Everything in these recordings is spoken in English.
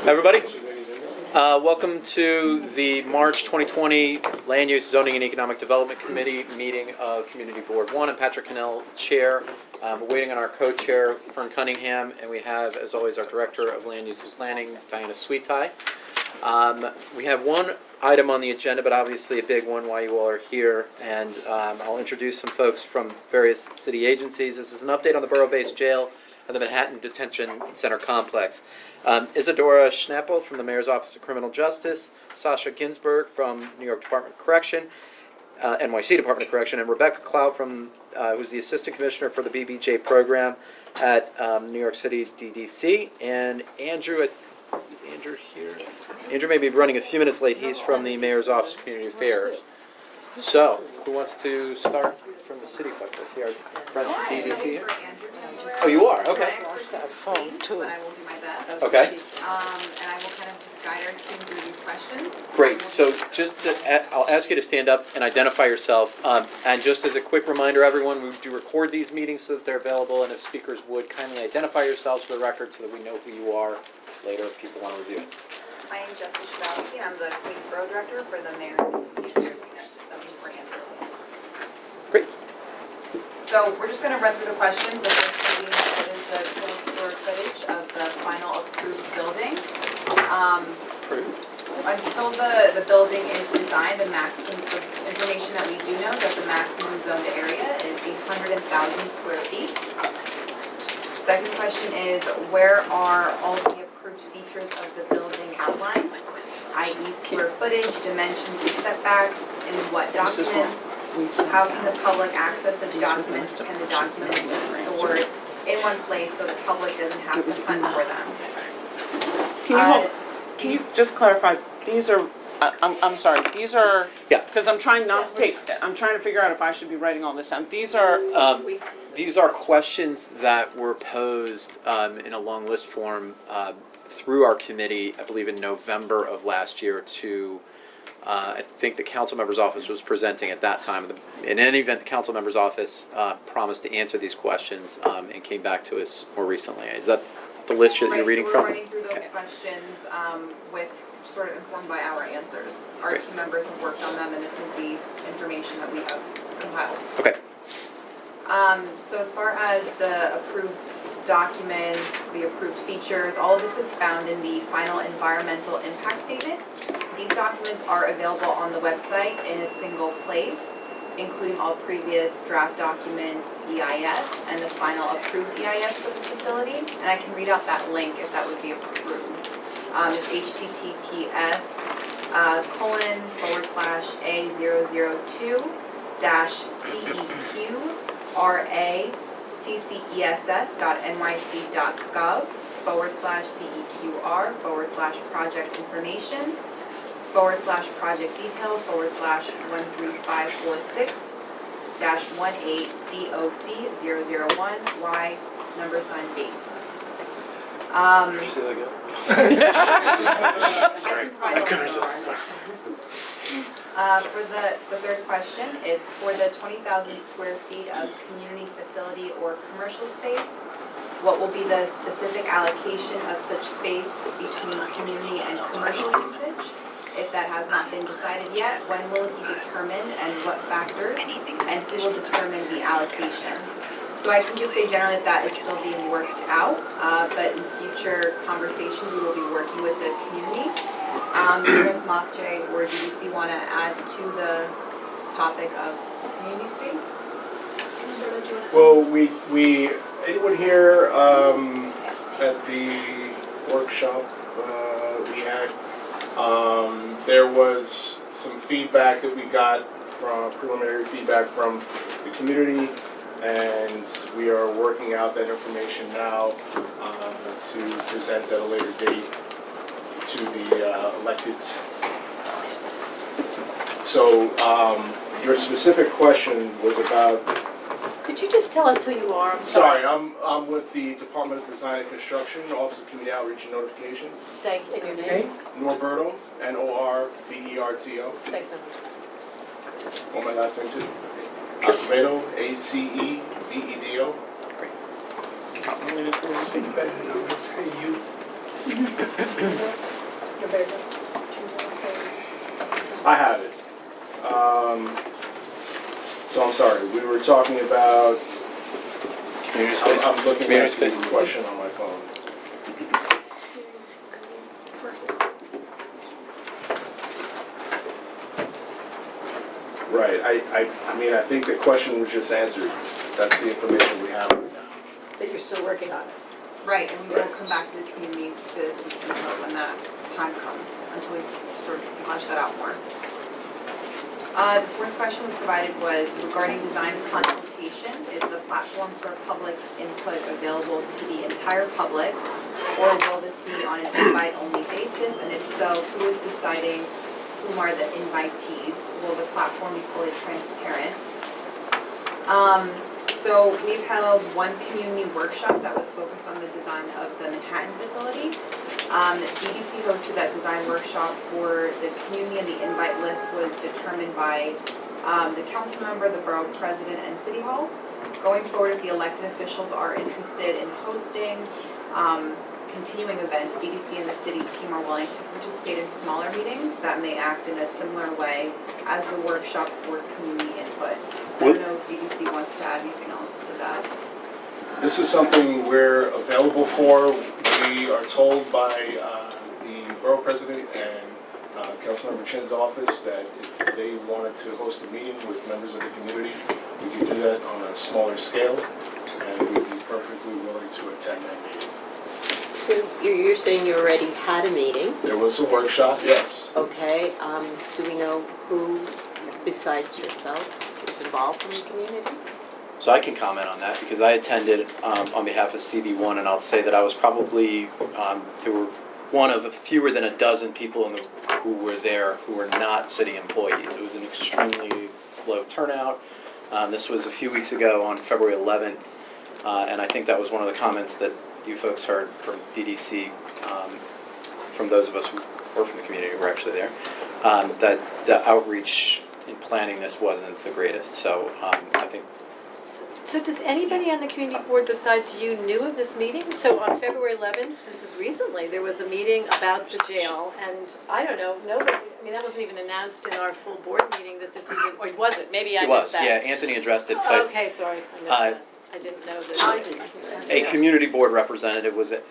Everybody, welcome to the March 2020 Land Use, Zoning, and Economic Development Committee meeting of Community Board 1. I'm Patrick Cannell, Chair. We're waiting on our co-chair, Fern Cunningham, and we have, as always, our Director of Land Use and Planning, Diana Sweetie. We have one item on the agenda, but obviously a big one while you all are here, and I'll introduce some folks from various city agencies. This is an update on the Borough-based jail and the Manhattan Detention Center complex. Isadora Schnappel from the Mayor's Office of Criminal Justice, Sasha Ginsburg from New York Department of Correction, NYC Department of Correction, and Rebecca Cloud from who's the Assistant Commissioner for the BBJ program at New York City DDC, and Andrew. Is Andrew here? Andrew may be running a few minutes late. He's from the Mayor's Office of Community Affairs. So, who wants to start from the city folks? I see our friends from DDC here. Oh, you are? Okay. Phone too. But I will do my best. Okay. And I will kind of just guide our team through these questions. Great. So just to, I'll ask you to stand up and identify yourself. And just as a quick reminder, everyone, we do record these meetings so that they're available. And if speakers would kindly identify yourselves for the record so that we know who you are later if people want to review it. My name is Jessica Shabowski, and I'm the Queens Borough Director for the Mayor's Affairs for Andrew. Great. So we're just going to run through the questions. The first being what is the total square footage of the final approved building? Until the building is designed, the maximum information that we do know is that the maximum zoned area is 800,000 square feet. Second question is, where are all the approved features of the building outlined, i.e. square footage, dimensions, and setbacks, in what documents? How can the public access such documents? Can the documents be stored in one place so the public doesn't have to hunt for them? Can you just clarify? These are. I'm sorry. These are. Yeah. Because I'm trying not to take. I'm trying to figure out if I should be writing all this down. These are. These are questions that were posed in a long list form through our committee, I believe in November of last year to, I think the council member's office was presenting at that time. In any event, the council member's office promised to answer these questions and came back to us more recently. Is that the list that you're reading so from? we're running through those questions with sort of informed by our answers. Our Great. team members have worked on them, and this is the information that we have compiled. Okay. So as far as the approved documents, the approved features, all of this is found in the final environmental impact statement. These documents are available on the website in a single place, including all previous draft documents, EIS, and the final approved EIS for the facility. And I can read out that link if that would be approved. It's https://a002-ceq.nyc.gov/CEQR/project information /project details /13546-18DOC001Y #B. Sorry. For the third question, it's for the 20,000 square feet of community facility or commercial space. What will be the specific allocation of such space between community and commercial usage? If that has not been decided yet, when will it be determined and what factors? And who will determine the allocation? So I can just say generally that is still being worked out, but in future conversations we will be working with the community. If MOCJ or DDC want to add to the topic of community space? Well, anyone here at the workshop we had, there was some feedback that we got from preliminary feedback from the community, and we are working out that information now to present at a later date to the electeds. So your specific question was about. Could you just tell us who you are? I'm Sorry, I'm with the Department of Design and Construction, Office of Community Outreach and Notification. Thank you. Your name? Norberto, Norberto. Say something. On my last name too. Acevedo, Acevedo. Great. I'm going to say you better know this. Hey, you. I have it. So I'm sorry, we were talking about, Community space? I'm looking Community at the space. question on my phone. Right, I mean, I think the question was just answered. That's the information we have right now. That you're still working on it. Right, and we will come back to the community citizens input when that time comes, until we sort of flesh that out more. The fourth question we provided was regarding design consultation. Is the platform for public input available to the entire public? Or will this be on an invite-only basis? And if so, who is deciding whom are the invitees? Will the platform be fully transparent? So we've held one community workshop that was focused on the design of the Manhattan facility. DDC hosted that design workshop for the community, and the invite list was determined by the council member, the borough president, and city hall. Going forward, if the elected officials are interested in hosting continuing events, DDC and the city team are willing to participate in smaller meetings that may act in a similar way as the workshop for community input. I don't know if DDC wants to add anything else to that. This is something we're available for. We are told by the borough president and Councilmember Chin's office that if they wanted to host a meeting with members of the community, we could do that on a smaller scale, and we'd be perfectly willing to attend that meeting. So you're saying you already had a meeting, There was a workshop, yes. okay? Do we know who, besides yourself, is involved from the community? So I can comment on that because I attended on behalf of CB1, and I'll say that I was probably, there were one of fewer than a dozen people who were there who were not city employees. It was an extremely low turnout. This was a few weeks ago on February 11th, and I think that was one of the comments that you folks heard from DDC, from those of us who were from the community who were actually there, that the outreach in planning this wasn't the greatest. So I think. So does anybody on the community board besides you knew of this meeting? So on February 11th, this is recently, there was a meeting about the jail, and I don't know, nobody, I mean, that wasn't even announced in our full board meeting that this even, or was it? Maybe I It was, missed that. yeah, Anthony addressed it, but Okay, sorry, I missed that. I didn't know that. a community board representative was So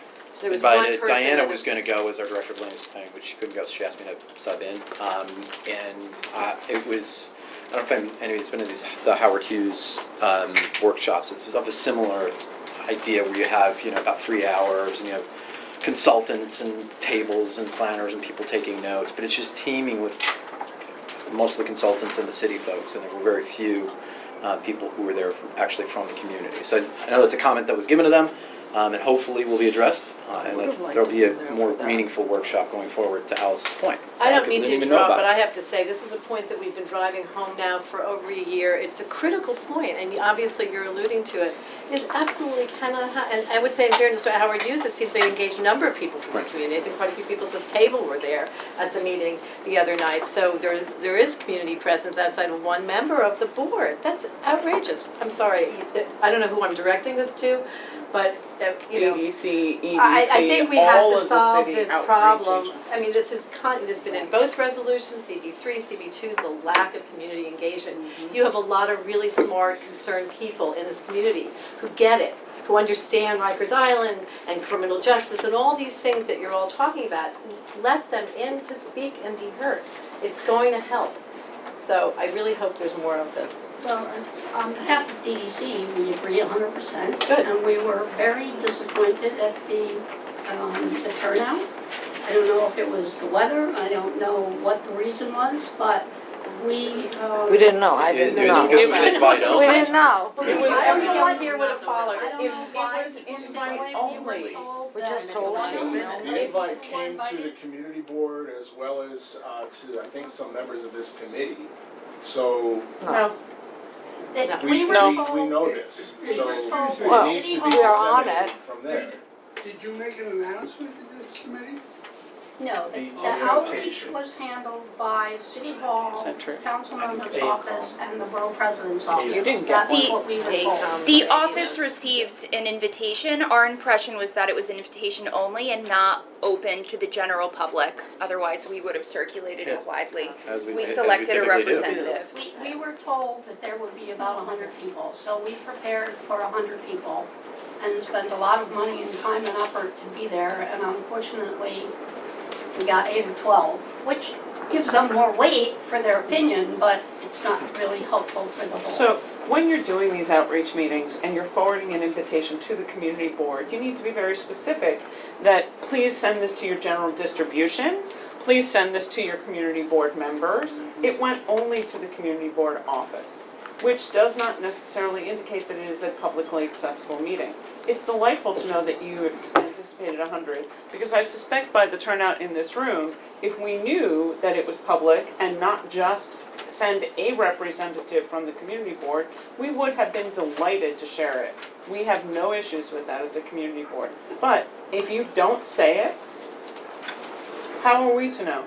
there was one invited. person. Diana that- was going to go as our director of land use planning, but she couldn't go, so she asked me to sub in. It was, I don't know if anybody's been to the Howard Hughes workshops. It's of a similar idea where you have, about 3 hours, and you have consultants and tables and planners and people taking notes, but it's just teaming with most of the consultants and the city folks, and there were very few people who were there actually from the community. So I know that's a comment that was given to them, and hopefully will be addressed, and that there'll be a more meaningful workshop going forward, to Alice's point. I don't mean People to didn't even know interrupt, about but it. I have to say, this is a point that we've been driving home now for over a year. It's a critical point, and obviously you're alluding to it. Is absolutely cannot happen. And I would say in fairness to Howard Hughes, it seems they engaged a number of people from the Right. community. I think quite a few people at this table were there at the meeting the other night. So there is community presence outside of one member of the board. That's outrageous. I'm sorry. I don't know who I'm directing this to, but, DDC, EDC, I think we have all to of the solve city this outreach problem. agencies. I mean, this has been in both resolutions, CB3, CB2, the lack of community engagement. You have a lot of really smart, concerned people in this community who get it, who understand Rikers Island and criminal justice and all these things that you're all talking about. Let them in to speak and be heard. It's going to help. So I really hope there's more of this. Well, on behalf of DDC, we agree 100%. Good. And we were very disappointed at the turnout. I don't know if it was the weather, I don't know what the reason was, but we... We didn't know, I It didn't was know. because it was invite only. We didn't know. It was Everyone here would have followed I it. don't know why It was people stayed invite away. only. We were told We that just told it you. wasn't. The invite came to the community board as well as to, I think, some members of this committee. So No, That No. we were No. told. we know this, We so were told it Well, needs to be we are on disseminated it. from there. Did you make an announcement to this committee? No, The the outreach invitation. was handled by City Hall, Is that true? Council member's ACOM. office, and the Borough President's office. You didn't get That was one. what we were The- told. The office received an invitation. Our impression was that it was an invitation only and not open to the general public. Otherwise, we would have circulated it widely. As we We as selected a typically do. representative. We were told that there would be about 100 people, so we prepared for 100 people and spent a lot of money and time and effort to be there, and unfortunately, we got 8 or 12, which gives them more weight for their opinion, but it's not really helpful for the whole. So when you're doing these outreach meetings and you're forwarding an invitation to the community board, you need to be very specific that please send this to your general distribution, please send this to your community board members. It went only to the community board office, which does not necessarily indicate that it is a publicly accessible meeting. It's delightful to know that you anticipated 100, because I suspect by the turnout in this room, if we knew that it was public and not just send a representative from the community board, we would have been delighted to share it. We have no issues with that as a community board. But if you don't say it, how are we to know?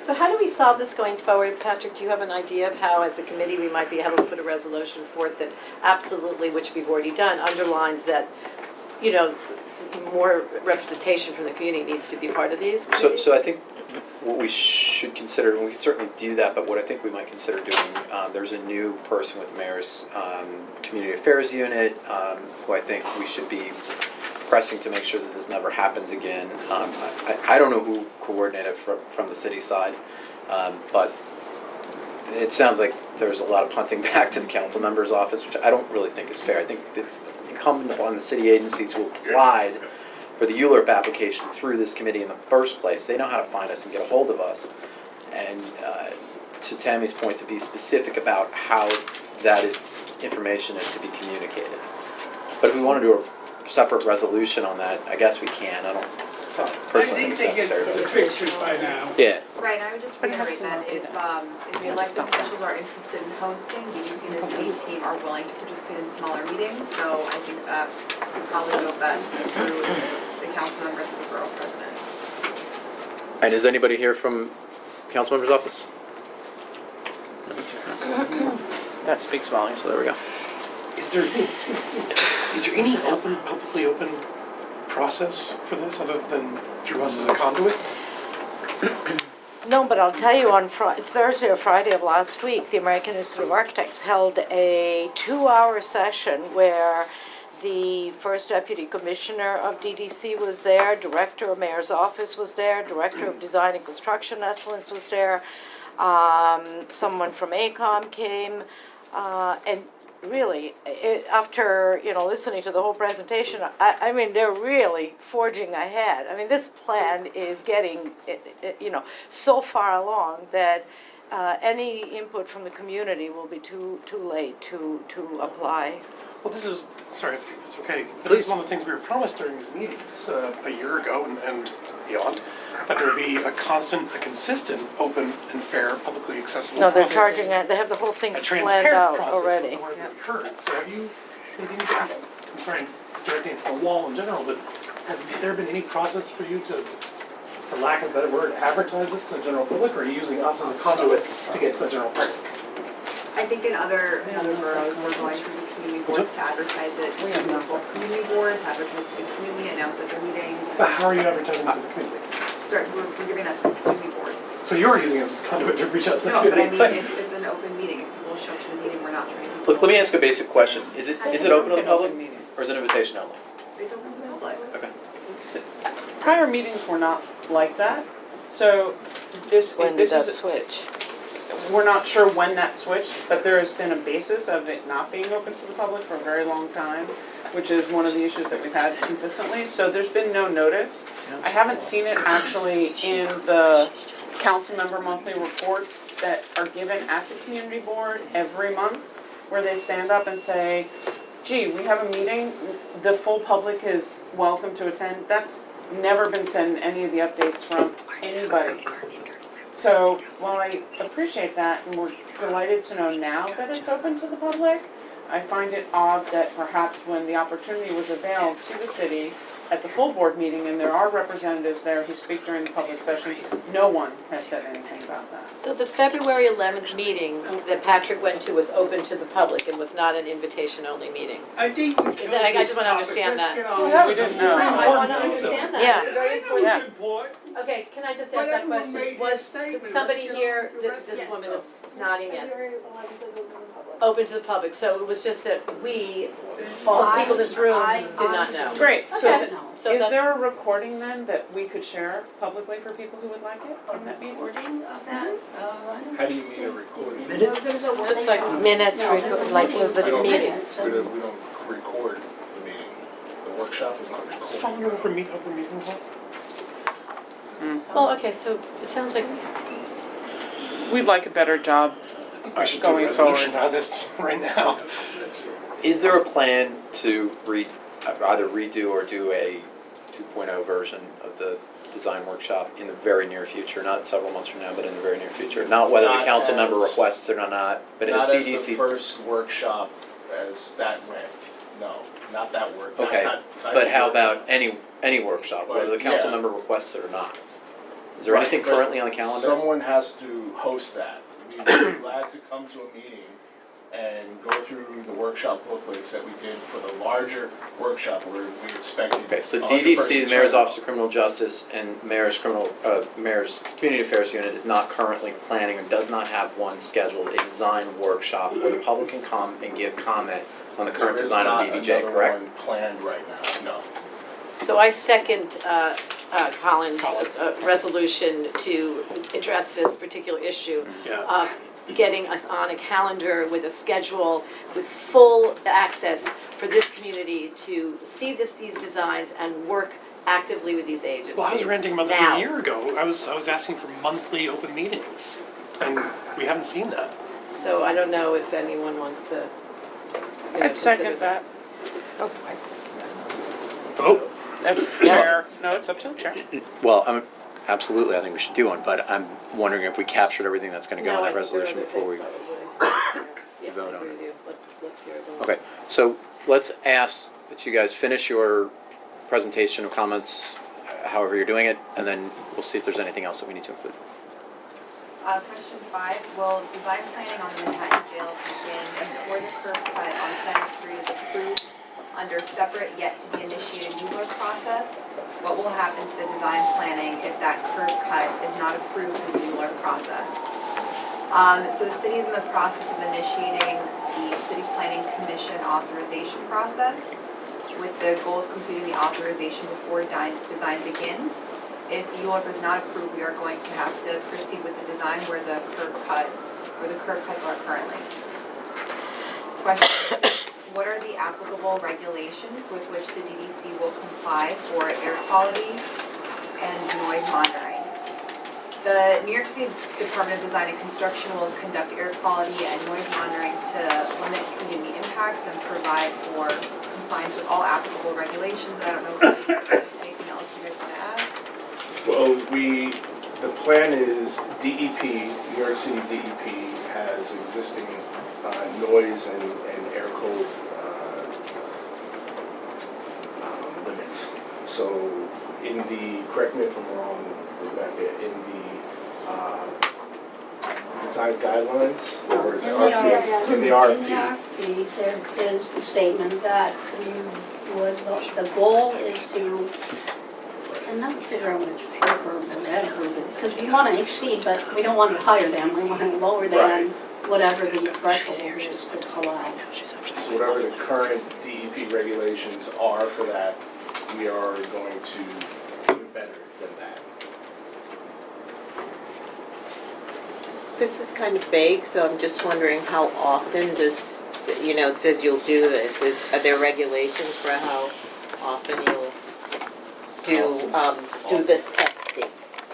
So how do we solve this going forward? Patrick, do you have an idea of how, as a committee, we might be able to put a resolution forth that absolutely, which we've already done, underlines that, you know, more representation from the community needs to be part of these committees? So I think what we should consider, and we can certainly do that, but what I think we might consider doing, there's a new person with the mayor's community affairs unit, who I think we should be pressing to make sure that this never happens again. I don't know who coordinated from the city side, but it sounds like there's a lot of punting back to the council member's office, which I don't really think is fair. I think it's incumbent upon the city agencies who applied for the ULURP application through this committee in the first place. They know how to find us and get a hold of us. And to Tammy's point, to be specific about how that information is to be communicated. But if we want to do a separate resolution on that, I guess we can. I don't personally think it's necessary. pictures by now. Yeah. Right, I would just But it has reiterate to that not be if the elected officials are interested in hosting, DGC and the city team are willing to participate in smaller meetings, so I think that would probably go best through the council members and the borough president. And is anybody here from council member's office? That speaks volumes. So there we go. Is there any publicly open process for this other than through us as a conduit? No, but I'll tell you, on Thursday or Friday of last week, the American Institute of Architects held a 2-hour session where the first deputy commissioner of DDC was there, director of mayor's office was there, director of design and construction excellence was there, someone from ACOM came, and really, after, listening to the whole presentation, I mean, they're really forging ahead. I mean, this plan is getting, so far along that any input from the community will be too late to apply. Well, this is, sorry if it's okay, but this is one of the things we were promised during these meetings a year ago and beyond, that there would be a consistent, open and fair, publicly accessible No, they're process. charging, they have the whole thing A planned transparent out process already. was the word that we heard. So have you, I'm sorry, directing it to the wall in general, but has there been any process for you to, for lack of a better word, advertise this to the general public, or are you using us as a conduit to get to the general public? I think in other boroughs, we're going through the community boards to advertise it to the local community board, to advertise to the community, announce at their meetings. But how are you advertising to the community? Sorry, we're giving that to the community boards. So you're using us as a conduit to reach out to the No, but I community? mean, it's an open meeting. If people show up to the meeting, we're not trying to. Look, let me ask a basic question. Is it open to the An public, open meeting. or is it invitation only? It's open to the public. Okay. Prior meetings were not like that, so this When did this that is. switch? We're not sure when that switched, but there has been a basis of it not being open to the public for a very long time, which is one of the issues that we've had consistently. So there's been no notice. I haven't seen it actually in the council member monthly reports that are given at the community board every month, where they stand up and say, gee, we have a meeting, the full public is welcome to attend. That's never been said in any of the updates from anybody. So while I appreciate that, and we're delighted to know now that it's open to the public, I find it odd that perhaps when the opportunity was availed to the city at the full board meeting, and there are representatives there who speak during the public session, no one has said anything about that. So the February 11th meeting that Patrick went to was open to the public and was not an invitation-only meeting. I think we Is that- I just wanna understand that. We didn't know. I want to understand that. Yeah. It's very important. Yes. Okay, can I just But ask that everyone question? made Was his statement. somebody Let's get here, on with the rest. this Yes. woman is nodding yes, February 11th is open to the public. open to the public, so it was just that we, all the people in this room did not know. Great, so Okay. So is that's- there a recording then that we could share publicly for people who would like it from that meeting? Recording of that, How do you mean a recording? Just like minutes, like was the We don't- meeting. We don't record the meeting. The workshop is not It's recorded. following over meeting hall. Well, okay, so it sounds like, We'd like a better job. I should do a Going resolution forward. on this right now. Is there a plan to either redo or do a 2.0 version of the design workshop in the very near future, not several months from now, but in the very near future? Not whether the Not council member as- requests it or not, but as Not as the DDC. first workshop as that went. No, not that work. not- Okay, not- not but the how workshop. about any workshop, whether the council Yeah. member requests it or not? Is there Right, anything but currently on the calendar? Someone has to host that. We'd be glad to come to a meeting and go through the workshop booklets that we did for the larger workshop where we expected. Okay, so 100% DDC, the Mayor's turnout. Office of Criminal Justice, and Mayor's Mayor's Community Affairs Unit is not currently planning and does not have one scheduled, a design workshop where the public can come and give comment on the current There is design of not BBJ, another correct? one planned right now, no. so I second Colin's resolution to address this particular issue. Yeah. Of getting us on a calendar with a schedule, with full access for this community to see these designs and work actively with these agencies. Well, I was ranting about this now. a year ago. I was asking for monthly open meetings, and we haven't seen that. So I don't know if anyone wants to, you know, I'd second consider that. Oh, Chair, no, it's up to the chair. Well, absolutely, I think we should do one, but I'm wondering if we captured everything that's gonna go No, in I that think there are resolution other before we. things Yeah, vote I on agree it. with you. Let's hear it. Okay, so let's ask that you guys finish your presentation of comments, however you're doing it, and then we'll see if there's anything else that we need to include. Question 5, will design planning on the Manhattan Jail begin before the curb cut on Center Street is approved under separate yet to be initiated ULURP process? What will happen to the design planning if that curb cut is not approved through the ULURP process? So the city is in the process of initiating the City Planning Commission authorization process with the goal of completing the authorization before design begins. If the ULURP is not approved, we are going to have to proceed with the design where the curb cuts are currently. Question 6, what are the applicable regulations with which the DDC will comply for air quality and noise monitoring? The New York City Department of Design and Construction will conduct air quality and noise monitoring to limit community impacts and provide for compliance with all applicable regulations. I don't know if there's anything else you guys want to add. Well, the plan is DEP, New York City DEP has existing noise and air code limits. So in the, correct me if I'm wrong, Rebecca, in the design guidelines or the RFP? In the RFP. There is the statement that the goal is to, and not figure out which paper because we want to exceed, but we don't want to hire them, we want to lower than whatever the threshold is that's allowed. So whatever the current DEP regulations are for that, we are going to do better than that. This is kind of vague, so I'm just wondering how often does, it says you'll do this. Are there regulations for how often you'll do this testing?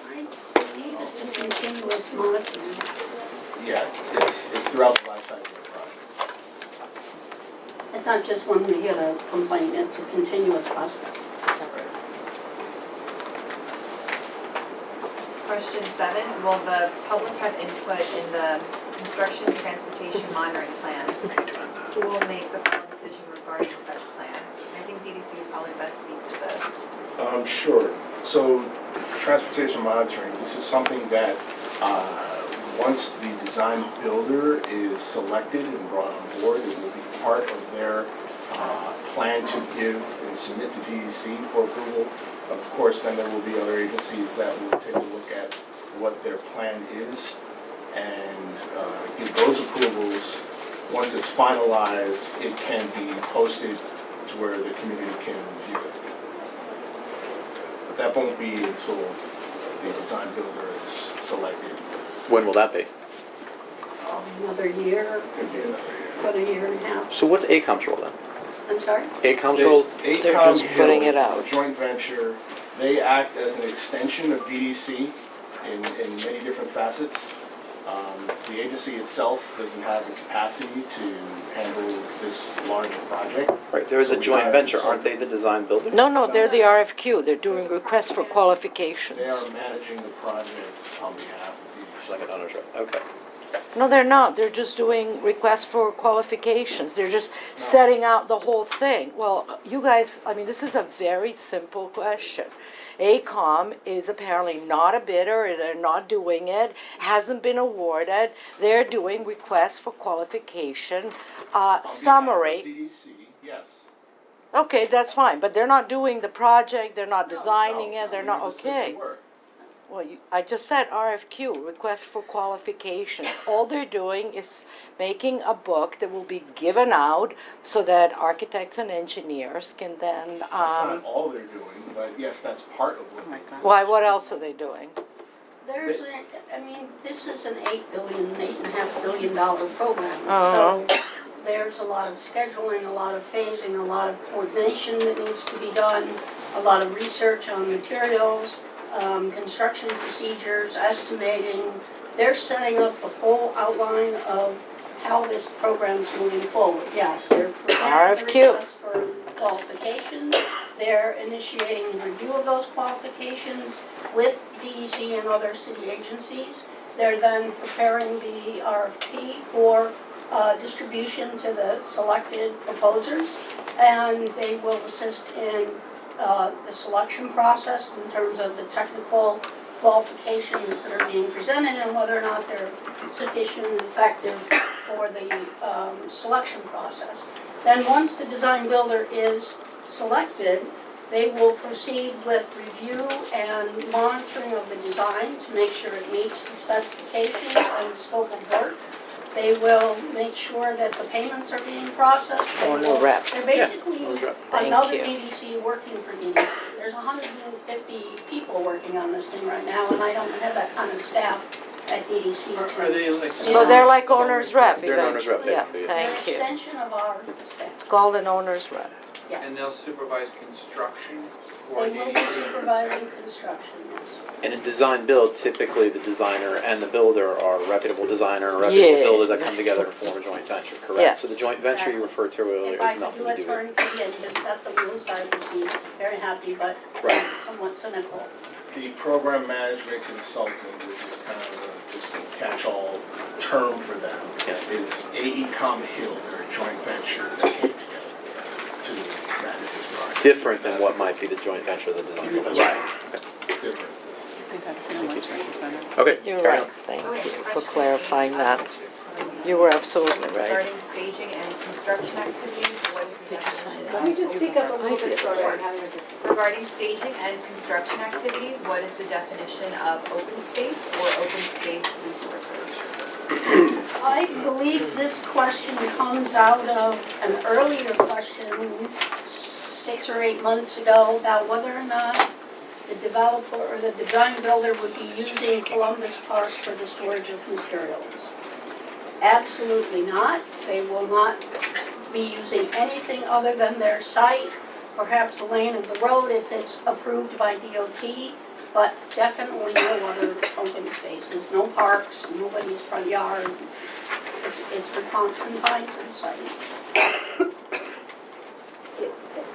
I believe it's a continuous monitoring. Yeah, it's throughout the life cycle of the project. It's not just when we get a complaint, it's a continuous process. Question 7, will the public have input in the construction transportation monitoring plan? Who will make the final decision regarding such plan? I think DDC DDC could probably best speak to this. Sure. So transportation monitoring, this is something that once the design builder is selected and brought on board, it will be part of their plan to give and submit to DEC for approval. Of course, then there will be other agencies that will take a look at what their plan is and give those approvals. Once it's finalized, it can be posted to where the community can view it. But that won't be until the design builder is selected. When will that be? Another year, Could be another year. about a year and a half. So what's AECOM's role then? I'm sorry? AECOM's role? They're AECOM just putting Hill, it out. a joint venture, they act as an extension of DDC in many different facets. The agency itself doesn't have the capacity to handle this larger project. Right, they're So the we joint hired venture, some- aren't they the design builder? No, they're the RFQ. They're doing requests for They qualifications. are managing the project on behalf of It's DDC. like an owner's rep, okay. No, they're not. They're just doing requests for qualifications. They're just setting out the whole thing. Well, you guys, I mean, this is a very simple question. AECOM is apparently not a bidder, they're not doing it, hasn't been awarded. They're doing requests for qualification, summary. On behalf of DDC, yes. Okay, that's fine, but they're not doing the project, they're not designing No, it, they're we not, never said they okay. were. Well, I just said RFQ, request for qualifications. All they're doing is making a book that will be given out so that architects and engineers can then, That's not all they're doing, but yes, that's part of what they're doing. why, what else are they doing? There's, I mean, this is an $8.5 billion program. Uh-huh. So there's a lot of scheduling, a lot of phasing, a lot of coordination that needs to be done, a lot of research on materials, construction procedures, estimating. They're setting up the whole outline of how this program's moving forward. Yes, they're preparing the RFQ. request for qualifications. They're initiating review of those qualifications with DEC and other city agencies. They're then preparing the RFP for distribution to the selected proposers, and they will assist in the selection process in terms of the technical qualifications that are being presented and whether or not they're sufficient and effective for the selection process. Then once the design builder is selected, they will proceed with review and monitoring of the design to make sure it meets the specifications and the scope of work. They will make sure that the payments are being processed. They Owner will- rep. They're basically owner's rep. Thank another you. DDC working for DDC. There's 150 people working on this thing right now, and I don't have that kind of staff at DDC Are they to. like? So they're like owner's rep, They're an owner's rep, Yeah, basically, yeah. They're an thank you. extension of our staff, It's called an owner's rep. yes. And they'll supervise construction for They will be DDC? supervising construction, yes. And in design build, typically the designer and the builder are a reputable designer and a reputable builder that Yes. come together and form a joint venture, correct? Yes. So the joint venture you referred to earlier If I has could nothing do to it do with. turnkey and just set the wheels, I would be very happy, but Right. somewhat cynical. The program management consultant, which is kind of just a catch-all term for them, Yeah. is AECOM Hill. They're a joint venture that came together to manage this project. Different than what might be the joint venture of the design builder. Right. Different. Okay, You're carry right, on. thank you for clarifying that. You were absolutely right. Regarding staging and construction activities, what is the definition? Let me just speak up a little bit Sure. further. I'm having a Regarding staging and construction activities, what is the definition of open space or open space resources? I believe this question comes out of an earlier question 6 or 8 months ago about whether or not the developer or the design builder would be using Columbus Park for the storage of materials. Absolutely not. They will not be using anything other than their site, perhaps the lane of the road if it's approved by DOT, but definitely no other open spaces, no parks, nobody's front yard. It's confined to the site.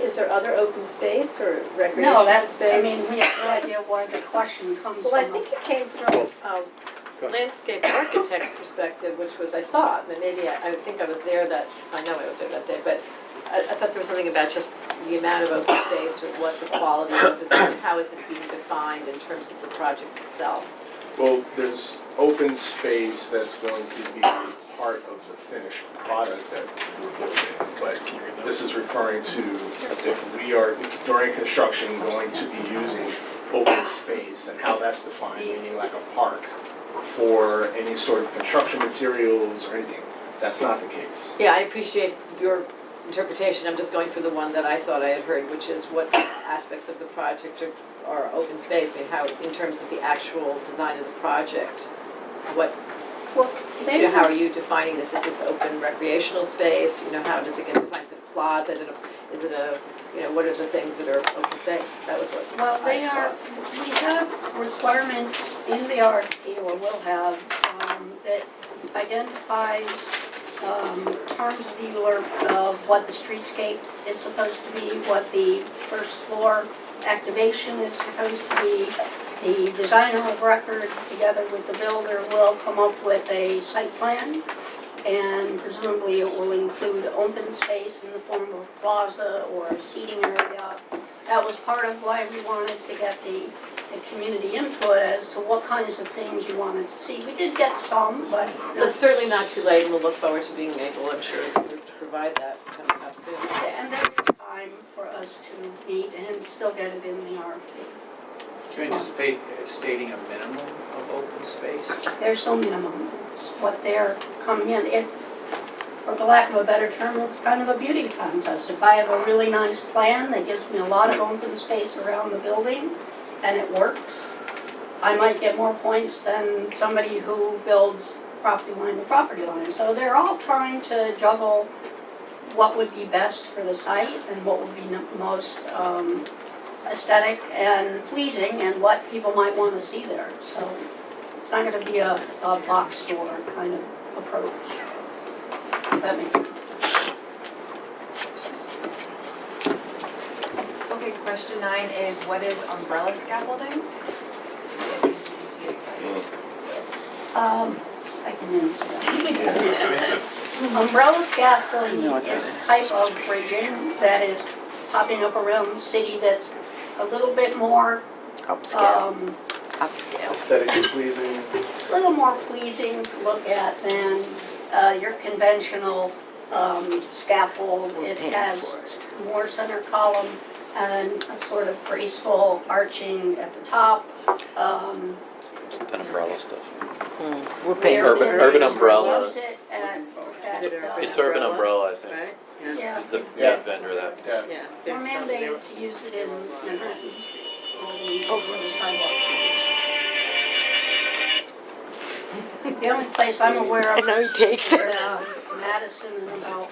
Is there other open space or No, recreational that's, space? I mean, we have no idea where the question comes Well, I from. think it came from landscape architect perspective, which was, I thought, but maybe I think I was there I know I was there that day, but I thought there was something about just the amount of open space or what the quality of it is, how is it being defined in terms of the project itself? Well, there's open space that's going to be part of the finished product that we're building, but this is referring to if we are, during construction, going to be using open space and how that's defined, meaning like a park for any sort of construction materials or anything. That's not the case. Yeah, I appreciate your interpretation. I'm just going for the one that I thought I had heard, which is what aspects of the project are open space. I mean, how, in terms of the actual design of the project, what, Well, you know, how are you defining this? Is this open recreational space? You know, how does it get defined? Is it a closet? Is it a, you know, what are the things that are open space? That was what Well, they I are, thought. we have requirements in the RFP, or will have, that identifies terms of the alert of what the streetscape is supposed to be, what the first floor activation is supposed to be. The designer of record, together with the builder, will come up with a site plan, and presumably it will include open space in the form of plaza or seating area. That was part of why we wanted to get the community input as to what kinds of things you wanted to see. We did get some, but. It's certainly not too late, and we'll look forward to being able, I'm sure, as a group to provide that coming up soon. And there is time for us to meet and still get it in the RFP. Do you anticipate stating a minimum of open space? There's no minimum. It's what they're coming in. For the lack of a better term, it's kind of a beauty contest. If I have a really nice plan that gives me a lot of open space around the building and it works, I might get more points than somebody who builds property line to property line. So they're all trying to juggle what would be best for the site and what would be most aesthetic and pleasing and what people might want to see there. So it's not going to be a box store kind of approach. If that makes sense. Okay, question 9 is what is umbrella scaffolding? I can answer that. Umbrella scaffolding is a type of bridging that is popping up around the city that's a little bit more, Upscale. Aesthetically pleasing. a little more pleasing to look at than your conventional scaffold. It has more center column and a sort of graceful arching at the top. That umbrella stuff. We're paying Where for Urban- it. urban umbrella. Loves it at, It's Urban Umbrella, I think, yeah, is the Yeah. main vendor of that. Yeah. Yeah. we're there's some- mandated to use it in Manhattan. Over the sidewalks. The only place I'm aware I of know he takes it. is Madison and about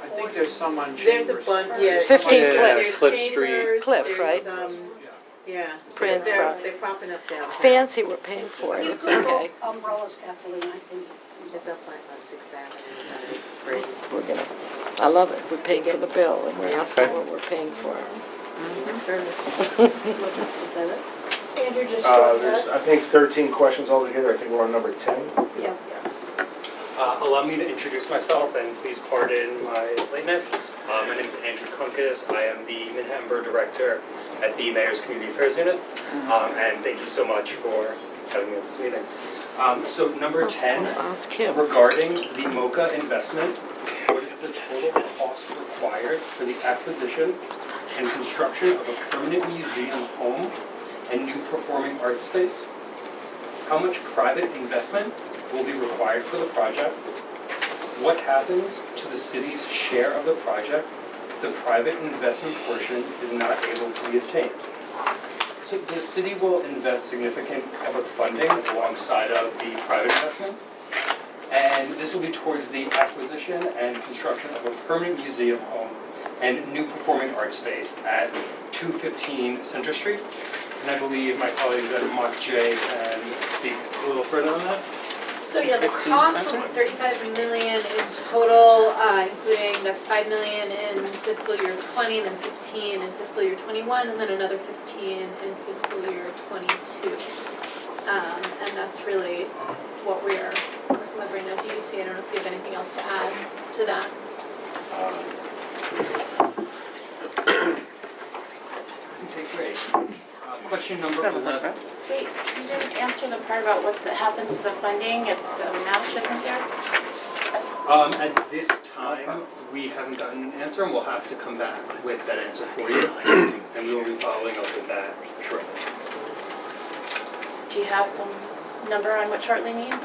I think there's some on There's a Chambers. bunch, yeah. 15 Yeah, Cliff. There's Cliff Street. Chambers, Cliff, there's, right? Yeah. Prince They're Rock. popping up down. It's fancy, we're paying for it, it's okay. umbrella scaffolding, I think. It's up on 6th Avenue, it's great. We're gonna, I love it, we're paying for the bill and we're asking what we're paying for. Andrew just There's, I think, 13 questions altogether. I think we're on number 10. Yeah. Allow me to introduce myself and please pardon my lateness. My name is Andrew Kunkus. I am the Manhattan Borough Director at the Mayor's Community Affairs Unit. And thank you so much for having me at this meeting. So number 10, Ask him. regarding the MoCA investment, what is the total cost required for the acquisition and construction of a permanent museum home and new performing arts space? How much private investment will be required for the project? What happens to the city's share of the project if the private investment portion is not able to be obtained? So the city will invest significant public funding alongside of the private investments. And this will be towards the acquisition and construction of a permanent museum home and new performing arts space at 215 Center Street. And I believe my colleagues at Mark J can speak a little further on that. So yeah, the cost will be 35 million in total, including that's 5 million in fiscal year 20, then 15 in fiscal year 21, and then another 15 in fiscal year 22. And that's really what we are working with right now. DDC, I don't know if you have anything else to add to that. Great. Question number 11. Wait, you didn't answer the part about what happens to the funding if the match isn't there? At this time, we haven't gotten an answer, and we'll have to come back with that answer for you, and we will be following up with that shortly. Do you have some number on what shortly means?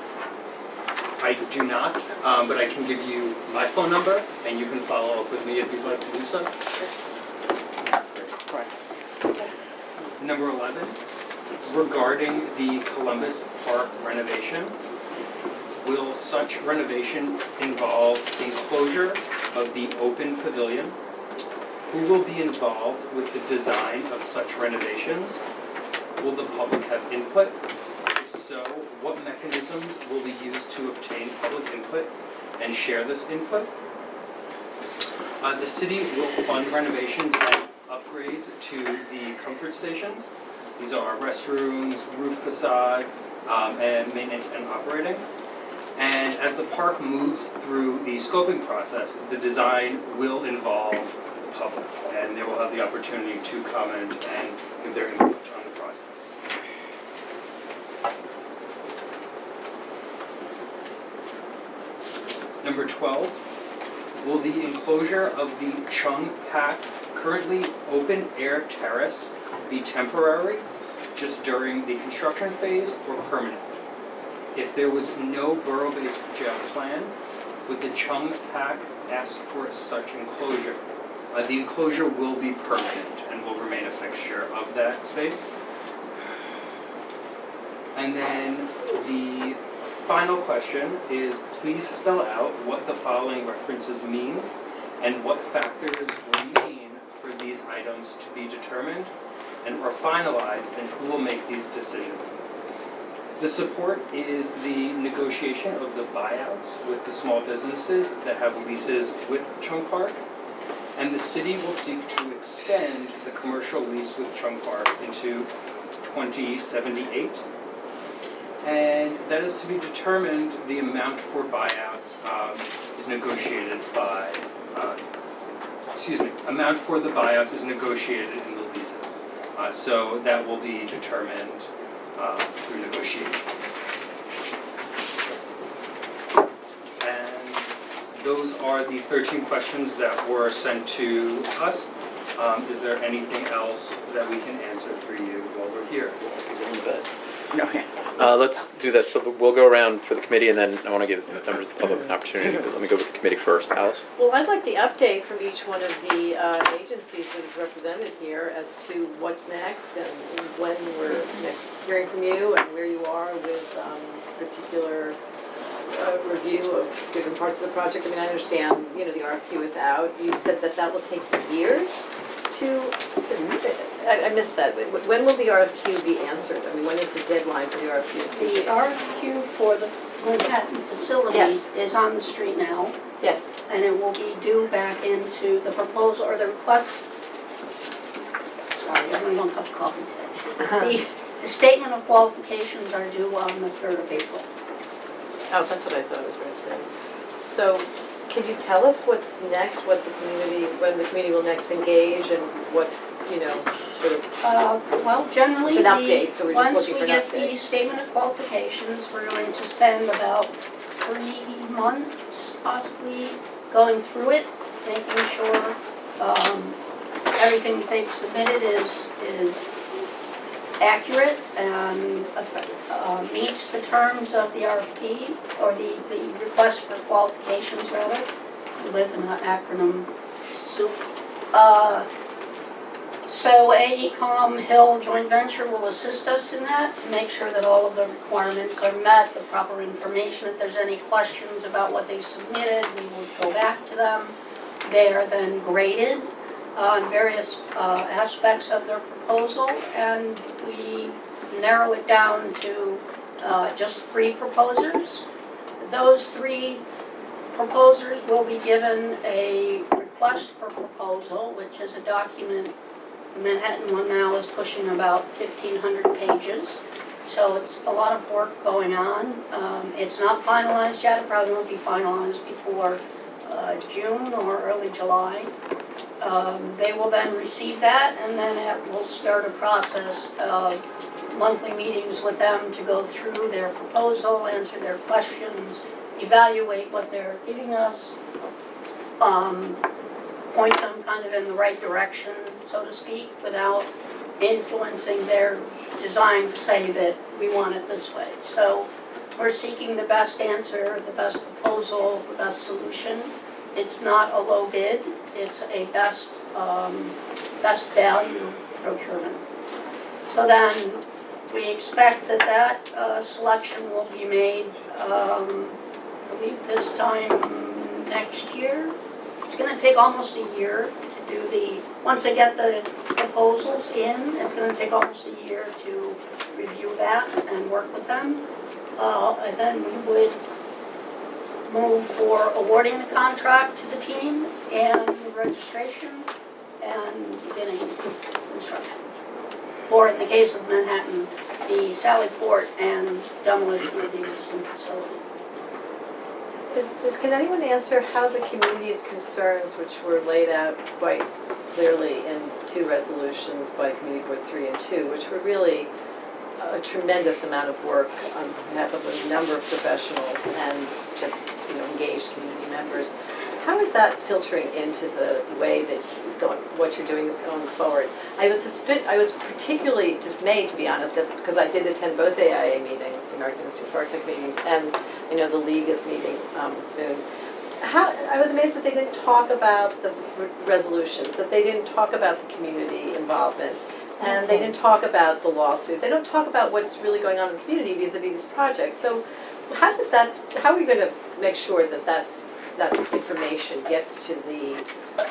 I do not, but I can give you my phone number, and you can follow up with me if you'd like to do so. Number 11, regarding the Columbus Park renovation, will such renovation involve enclosure of the open pavilion? Who will be involved with the design of such renovations? Will the public have input? If so, what mechanisms will be used to obtain public input and share this input? The city will fund renovations and upgrades to the comfort stations. These are restrooms, roof facades, and maintenance and operating. And as the park moves through the scoping process, the design will involve the public, and they will have the opportunity to comment and give their input on the process. Number 12, will the enclosure of the Chung Pak currently open-air terrace be temporary, just during the construction phase, or permanent? If there was no borough-based jail plan, would the Chung Pak ask for such enclosure? The enclosure will be permanent and will remain a fixture of that space. And then the final question is, please spell out what the following references mean and what factors remain for these items to be determined and are finalized, and who will make these decisions. The support is the negotiation of the buyouts with the small businesses that have leases with Chung Park, and the city will seek to extend the commercial lease with Chung Park into 2078. And that is to be determined. The amount for buyouts is negotiated by, amount for the buyouts is negotiated in the leases. So that will be determined through negotiations. And those are the 13 questions that were sent to us. Is there anything else that we can answer for you while we're here? No. Let's do this. So we'll go around for the committee, and then I want to give members of the public an opportunity. But let me go with the committee first. Alice? Well, I'd like the update from each one of the agencies that is represented here as to what's next and when we're next hearing from you and where you are with particular review of different parts of the project. I mean, I understand, the RFQ is out. You said that will take years to, I missed that. When will the RFQ be answered? I mean, when is the deadline for the RFQ? The RFQ for the Manhattan facility Yes. is on the street now, Yes. and it will be due back into the proposal or the request. Sorry, having one cup of coffee today. The statement of qualifications are due on the 3rd of April. Oh, that's what I thought I was going to say. So, can you tell us what's next, when the community will next engage, and what, sort of... Well, generally, It's an update, so we're just once looking we for an get update. the statement of qualifications, we're going to spend about 3 months possibly going through it, making sure everything they've submitted is accurate and meets the terms of the RFP, or the request for qualifications, rather. We live in an acronym soup. So AECom Hill Joint Venture will assist us in that to make sure that all of the requirements are met, the proper information. If there's any questions about what they submitted, we will go back to them. They are then graded on various aspects of their proposal, and we narrow it down to just 3 proposers. Those 3 proposers will be given a request for proposal, which is a document. The Manhattan one now is pushing about 1,500 pages, so it's a lot of work going on. It's not finalized yet. It probably won't be finalized before June or early July. They will then receive that, and then it will start a process of monthly meetings with them to go through their proposal, answer their questions, evaluate what they're giving us, point them kind of in the right direction, so to speak, without influencing their design to say that we want it this way. So we're seeking the best answer, the best proposal, the best solution. It's not a low bid, it's a best value procurement. So then we expect that selection will be made, I believe this time next year. It's gonna take almost a year to do once they get the proposals in, it's gonna take almost a year to review that and work with them. And then we would move for awarding the contract to the team and the registration and beginning construction. Or in the case of Manhattan, the Sally Port and demolition of the existing facility. Can anyone answer how the community's concerns, which were laid out quite clearly in 2 resolutions by Community Board 3 and 2, which were really a tremendous amount of work on behalf of a number of professionals and just, engaged community members. How is that filtering into the way that what you're doing is going forward? I was particularly dismayed, to be honest, because I did attend both AIA meetings, the American Institute for Architects meetings, and I know the League is meeting soon. I was amazed that they didn't talk about the resolutions, that they didn't talk about the community involvement, and they didn't talk about the lawsuit. They don't talk about what's really going on in the community vis-a-vis these projects. So how are we going to make sure that information gets to the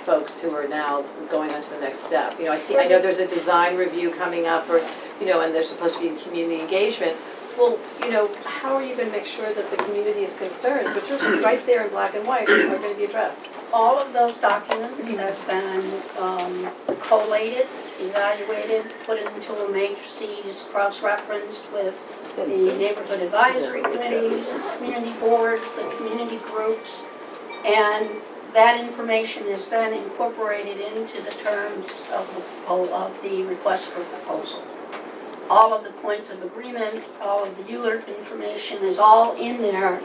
folks who are now going on to the next step? I know there's a design review coming up, or, and there's supposed to be community engagement. Well, how are you going to make sure that the community's concerns, which are right there in black and white, are going to be addressed? All of those documents have been collated, evaluated, put into a matrices, cross-referenced with the neighborhood advisory committees, community boards, the community groups, and that information is then incorporated into the terms of the request for proposal. All of the points of agreement, all of the ULERT information is all in there.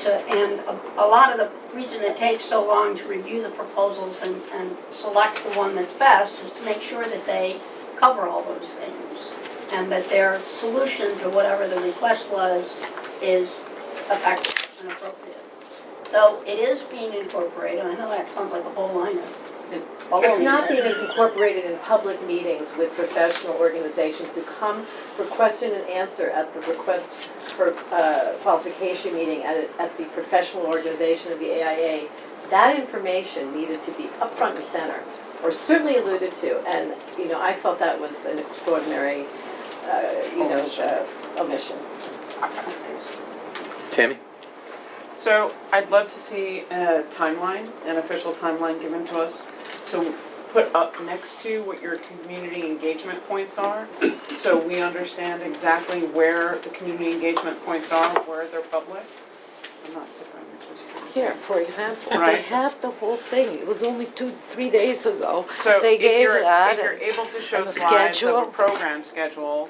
And a lot of the reason it takes so long to review the proposals and select the one that's best is to make sure that they cover all those things and that their solution to whatever the request was is effective and appropriate. So it is being incorporated. I know that sounds like a whole line of It's not being incorporated in public meetings with professional organizations who come for question and answer at the request for qualification meeting at the professional organization of the AIA. That information needed to be up front and center, or certainly alluded to, and I felt that was an extraordinary omission. Tammy? So I'd love to see a timeline, an official timeline given to us. So put up next to what your community engagement points are, so we understand exactly where the community engagement points are, where they're public. I'm not surprised. Here, for example, Right. they have the whole thing. It was only 2-3 days ago. So They gave that if you're and- able to show and the slides of a schedule. program schedule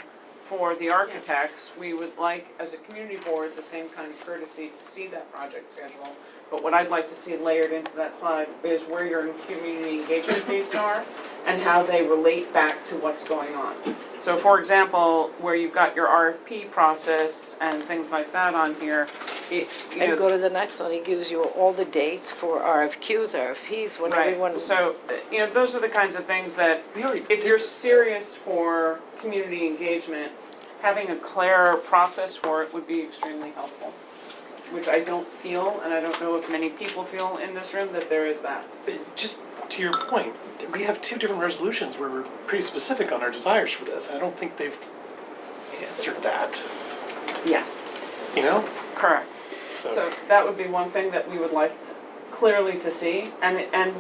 for the architects, we would like, as a community board, the same kind of courtesy to see that project schedule. But what I'd like to see layered into that slide is where your community engagement dates are and how they relate back to what's going on. So for example, where you've got your RFP process and things like that on here, And go to the next one, it gives you all the dates for RFQs, RFPs, when everyone. Right, so, those are the kinds of things that, if you're serious for community engagement, having a clear process for it would be extremely helpful, which I don't feel, and I don't know if many people feel in this room, that there is that. Just to your point, we have 2 different resolutions where we're pretty specific on our desires for this. I don't think they've answered that, Yeah. Correct. So that would be one thing that we would like clearly to see, and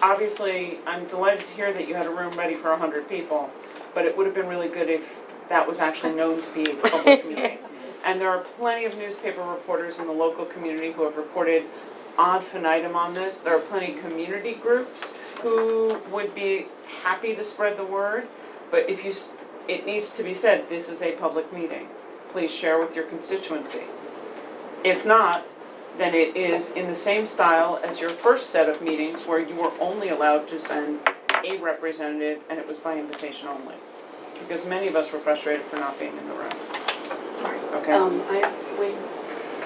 obviously, I'm delighted to hear that you had a room ready for 100 people, but it would have been really good if that was actually known to be a public meeting. And there are plenty of newspaper reporters in the local community who have reported ad infinitum on this. There are plenty of community groups who would be happy to spread the word, but if you, it needs to be said, this is a public meeting. Please share with your constituency. If not, then it is in the same style as your first set of meetings where you were only allowed to send a representative and it was by invitation only. Because many of us were frustrated for not being in the room. Okay?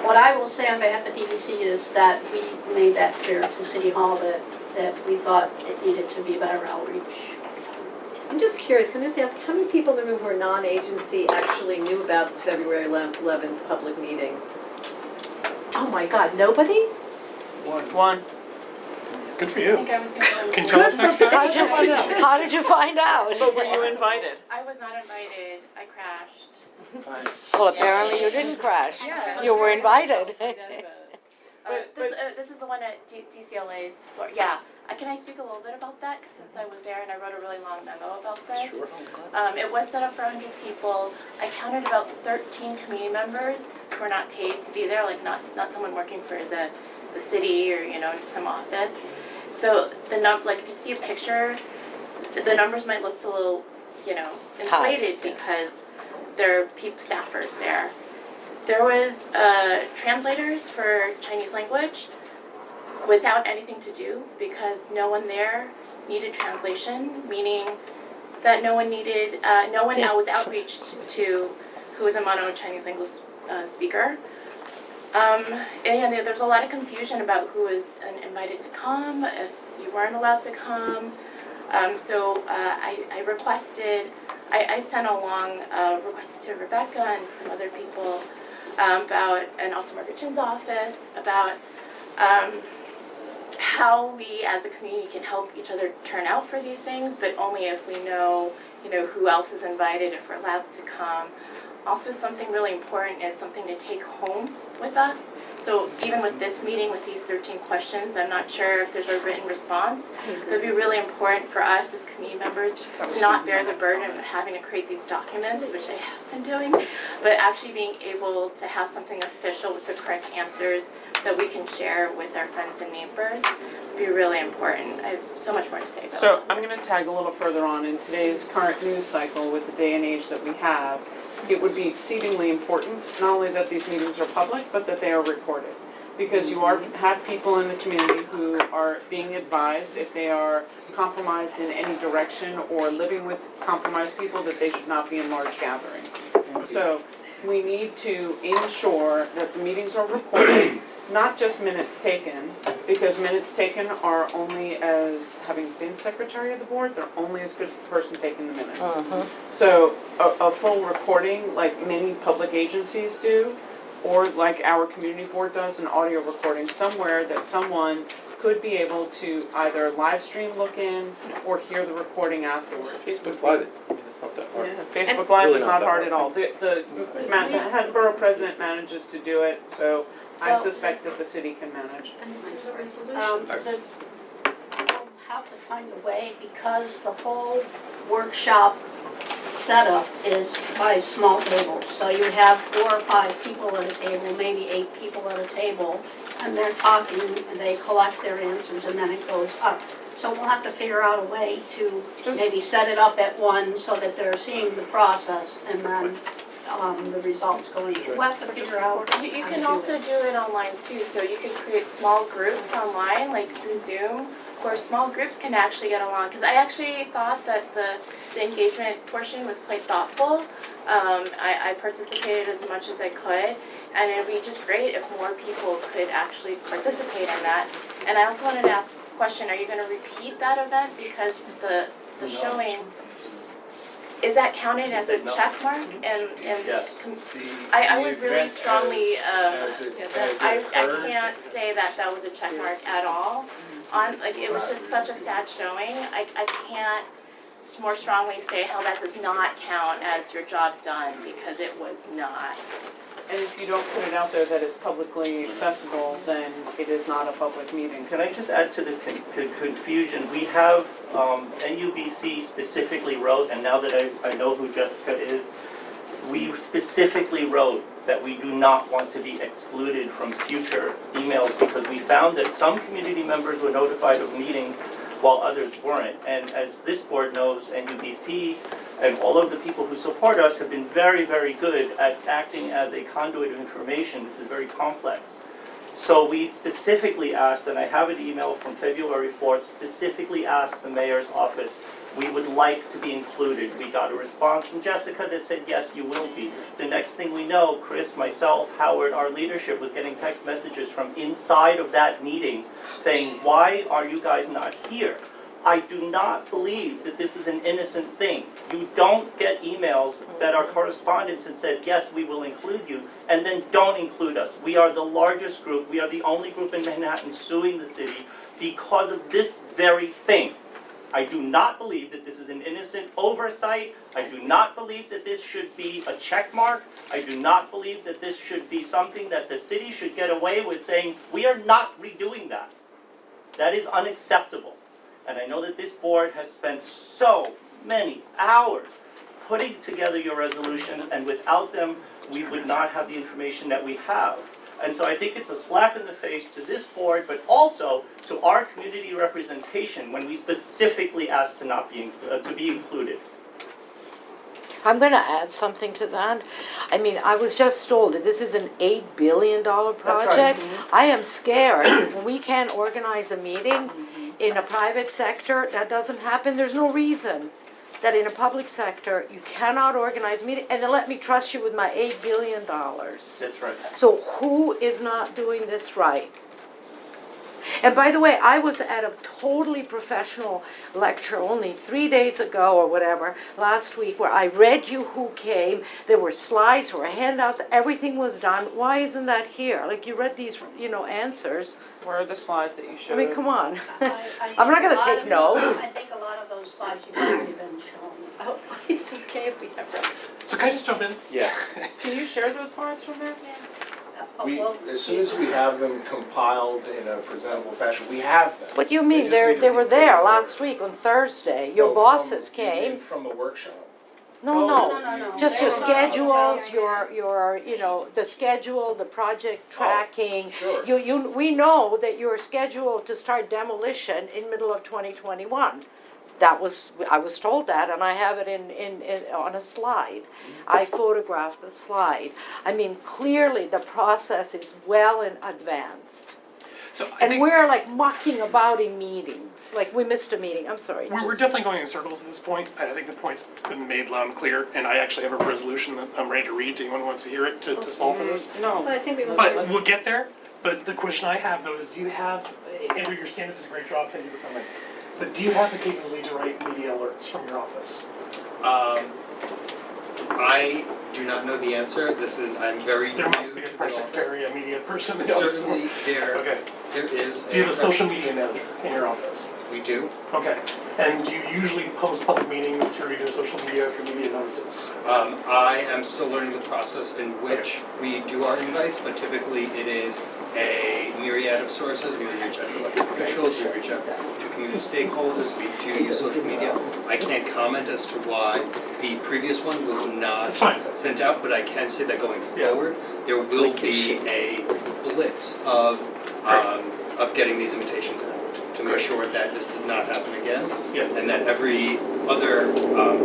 What I will say on behalf of DDC is that we made that clear to City Hall that we thought it needed to be better outreach. I'm just curious, can I just ask, how many people in the room who are non-agency actually knew about the February 11th public meeting? Oh my God, nobody? One. Good for I you. think I was the only one. Can you tell us next time? How did you find out? But were you invited? I was not invited, I crashed. Nice. Well, apparently you didn't crash. Yeah. You were invited. This is the one at DCLA's floor, yeah. Can I speak a little bit about that? 'Cause since I was there and I wrote a really long memo about this. Sure. It was set up for 100 people. I counted about 13 community members who were not paid to be there, like not someone working for the city or, you know, some office. So like if you see a picture, the numbers might look a little, you know, inflated because there are staffers there. There was translators for Chinese language without anything to do because no one there needed translation, meaning that no one was outreached to who was a mono Chinese language speaker. And there's a lot of confusion about who was invited to come, if you weren't allowed to come. So I requested, I sent along a request to Rebecca and some other people and also Margaret Chin's office, about how we as a community can help each other turn out for these things, but only if we know, you know, who else is invited, if we're allowed to come. Also, something really important is something to take home with us. So even with this meeting, with these 13 questions, I'm not sure if there's a written response. It would be really important for us as community members to not bear the burden of having to create these documents, which I have been doing, but actually being able to have something official with the correct answers that we can share with our friends and neighbors would be really important. I have so much more to say about that. So I'm going to tag a little further on. In today's current news cycle with the day and age that we have, it would be exceedingly important not only that these meetings are public, but that they are recorded. Because you have people in the community who are being advised if they are compromised in any direction or living with compromised people that they should not be in large gatherings. So we need to ensure that the meetings are recorded, not just minutes taken, because minutes taken are only as, having been secretary of the board, they're only as good as the person taking the minutes. So a full recording, like many public agencies do, or like our community board does, an audio recording somewhere that someone could be able to either live stream look in or hear the recording afterwards. Facebook Live, I mean, it's not that hard. Facebook Live Really is not not that hard hard. at all. The borough president manages to do it, so I suspect that the city can manage. We'll have to find a way because the whole workshop setup is by small tables. So you have 4 or 5 people at a table, maybe 8 people at a table, and they're talking and they collect their answers and then it goes up. So we'll have to figure out a way to maybe set it up at one so that they're seeing the process and then the results going. We'll have to figure out. You can also do it online too, so you could create small groups online, like through Zoom, where small groups can actually get along. Because I actually thought that the engagement portion was quite thoughtful. I participated as much as I could, and it would be just great if more people could actually participate in that. And I also wanted to ask a question, are you going to repeat that event? Because the showing, is that counted as a check mark? And Yes. I would really strongly, as it I occurs, can't say that was a check mark at all. Like, it was just such a sad showing. I can't more strongly say how that does not count as your job done, because it was not. And if you don't put it out there that it's publicly accessible, then it is not a public meeting. Could I just add to the confusion? We have, NUBC specifically wrote, and now that I know who Jessica is, we specifically wrote that we do not want to be excluded from future emails because we found that some community members were notified of meetings while others weren't. And as this board knows, and UBC and all of the people who support us have been very, very good at acting as a conduit of information. This is very complex. So we specifically asked, and I have an email from February 4th, specifically asked the mayor's office, we would like to be included. We got a response from Jessica that said, yes, you will be. The next thing we know, Chris, myself, Howard, our leadership was getting text messages from inside of that meeting saying, why are you guys not here? I do not believe that this is an innocent thing. You don't get emails that are correspondence and says, yes, we will include you, and then don't include us. We are the largest group. We are the only group in Manhattan suing the city because of this very thing. I do not believe that this is an innocent oversight. I do not believe that this should be a check mark. I do not believe that this should be something that the city should get away with saying, we are not redoing that. That is unacceptable. And I know that this board has spent so many hours putting together your resolutions, and without them, we would not have the information that we have. And so I think it's a slap in the face to this board, but also to our community representation when we specifically asked to be included. I'm going to add something to that. I mean, I was just told that this is an $8 billion project. I am scared when we can't organize a meeting in a private sector. That doesn't happen. There's no reason that in a public sector you cannot organize a meeting. And then let me trust you with my $8 billion. That's right. So who is not doing this right? And by the way, I was at a totally professional lecture only 3 days ago or whatever, last week, where I read you who came. There were slides, there were handouts, everything was done. Why isn't that here? Like, you read these, answers. Where are the slides that you showed? I mean, come on. I I'm not think gonna a lot take of notes. I think a lot of those slides you've already been shown. Oh, it's okay if we have that. So can I just jump in? Yeah. Can you share those slides from there? As soon as we have them compiled in a presentable fashion, we have them. What do you mean? They were there last week on Thursday. Your bosses came. From the workshop? No. Just your They were- schedules, your, the schedule, the project tracking. Sure. We know that you're scheduled to start demolition in middle of 2021. I was told that, and I have it on a slide. I photographed the slide. I mean, clearly the process is well in advanced. So And we're like mucking about in meetings, like we missed a meeting, I'm sorry. We're definitely going in circles at this point. I think the point's been made loud and clear, and I actually have a resolution that I'm ready to read to anyone who wants to hear it to solve for this. No. I think we will. But we'll get there. But the question I have though is, do you have, Andrew, your stand-up did a great job, thank you for coming. But do you have the capability to write media alerts from your office? I do not know the answer. I'm very new There must be a to the person, office. a media person. Certainly Okay. there is. Do you have a social media manager in your office? We do. Okay. And do you usually post public meetings through either social media or through media notices? I am still learning the process in which we do our invites, but typically it is a myriad of sources. We reach out to elected officials, we reach out to community stakeholders, we do use social media. I can't comment as to why the previous one was not sent out, but I can say that going forward, there will be a blitz of getting these invitations out to make sure that this does not happen again, and that every other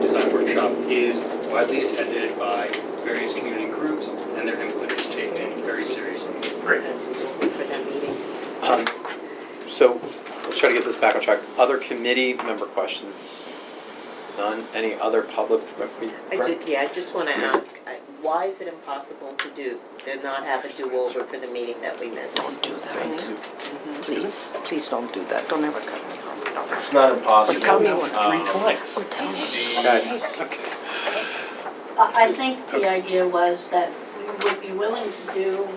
design workshop is widely attended by various community groups, and their input is taken very seriously. Great. For that meeting. So, let's try to get this back on track. Other committee member questions? None? Any other public? I just want to ask, why is it impossible to not have a do-over for the meeting that we missed? Don't do that. Please don't do that. Don't ever cut me off. It's not impossible. Tell me what. 3 times. Tell me. I think the idea was that we would be willing to do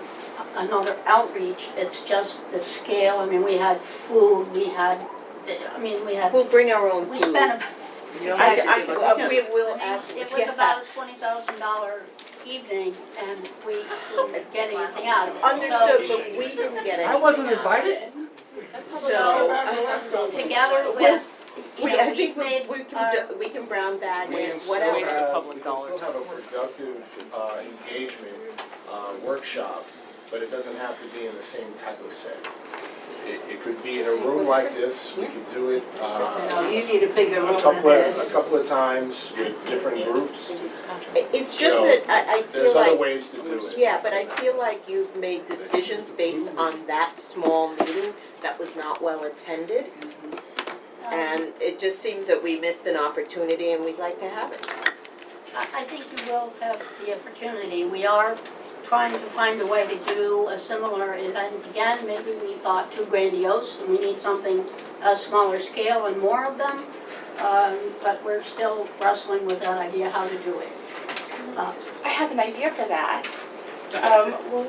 another outreach. It's just the scale. I mean, we had food, we had. We'll bring our own We food. spent We will ask. It was about a $20,000 evening, and we didn't get anything out of it. Understood, but we didn't get anything. I wasn't invited. So, Together with you know, I we've think made our. we can brown bag We it, can still whatever. Waste of have, public we can still dollars. have a productive engagement workshop, but it doesn't have to be in the same type of setting. It could be in a room like this, we could do it You need a bigger a couple of times with different groups. It's You just know, that I feel There's other like, ways to do it. yeah, but I feel like you've made decisions based on that small meeting that was not well attended. And it just seems that we missed an opportunity and we'd like to have it. I think you will have the opportunity. We are trying to find a way to do a similar event again. Maybe we thought too grandiose and we need something a smaller scale and more of them. But we're still wrestling with that idea how to do it. I have an idea for that.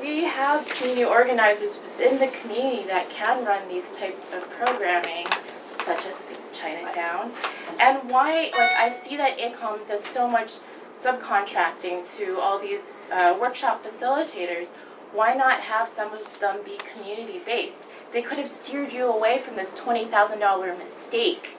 We have community organizers within the community that can run these types of programming, such as the Chinatown. And why, like, I see that ICOM does so much subcontracting to all these workshop facilitators. Why not have some of them be community-based? They could have steered you away from this $20,000 mistake.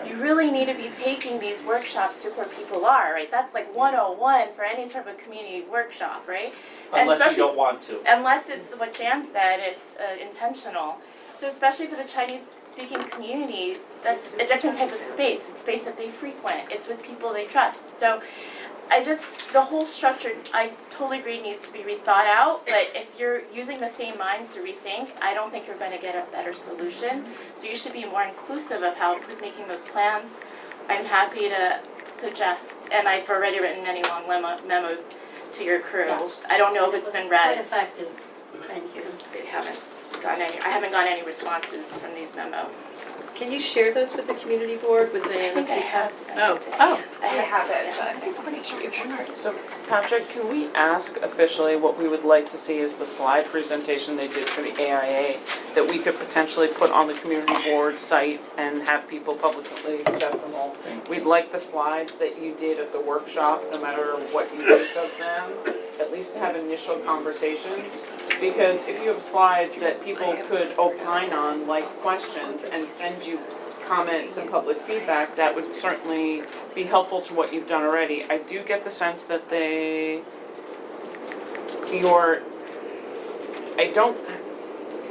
You really need to be taking these workshops to where people are, right? That's like 101 for any sort of a community workshop, right? And Unless you especially- don't want to. Unless it's what Jan said, it's intentional. So especially for the Chinese-speaking communities, that's a different type of space. It's space that they frequent. It's with people they trust. So the whole structure, I totally agree, needs to be rethought out. But if you're using the same minds to rethink, I don't think you're going to get a better solution. So you should be more inclusive of who's making those plans. I'm happy to suggest, and I've already written many long memos to your crew. Yes. I don't know if it's been Quite read. effective. Thank you. They haven't gotten any, I haven't gotten any responses from these memos. Can you share those with the community board, with I Diana's? think I have sent Oh. it to Oh. I have it, but I'm pretty sure you've heard it. So Patrick, can we ask officially what we would like to see is the slide presentation they did for the AIA that we could potentially put on the community board site and have people publicly accessible? We'd like the slides that you did at the workshop, no matter what you think of them, at least to have initial conversations. Because if you have slides that people could opine on, like questions, and send you comments and public feedback, that would certainly be helpful to what you've done already. I do get the sense that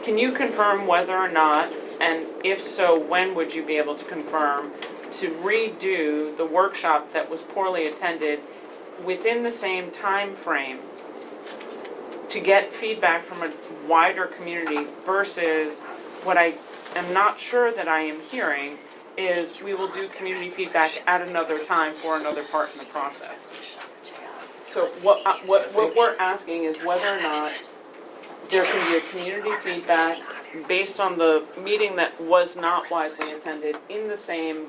can you confirm whether or not, and if so, when would you be able to confirm, to redo the workshop that was poorly attended within the same time frame to get feedback from a wider community versus what I am not sure that I am hearing is we will do community feedback at another time for another part in the process. So what we're asking is whether or not there can be a community feedback based on the meeting that was not widely attended in the same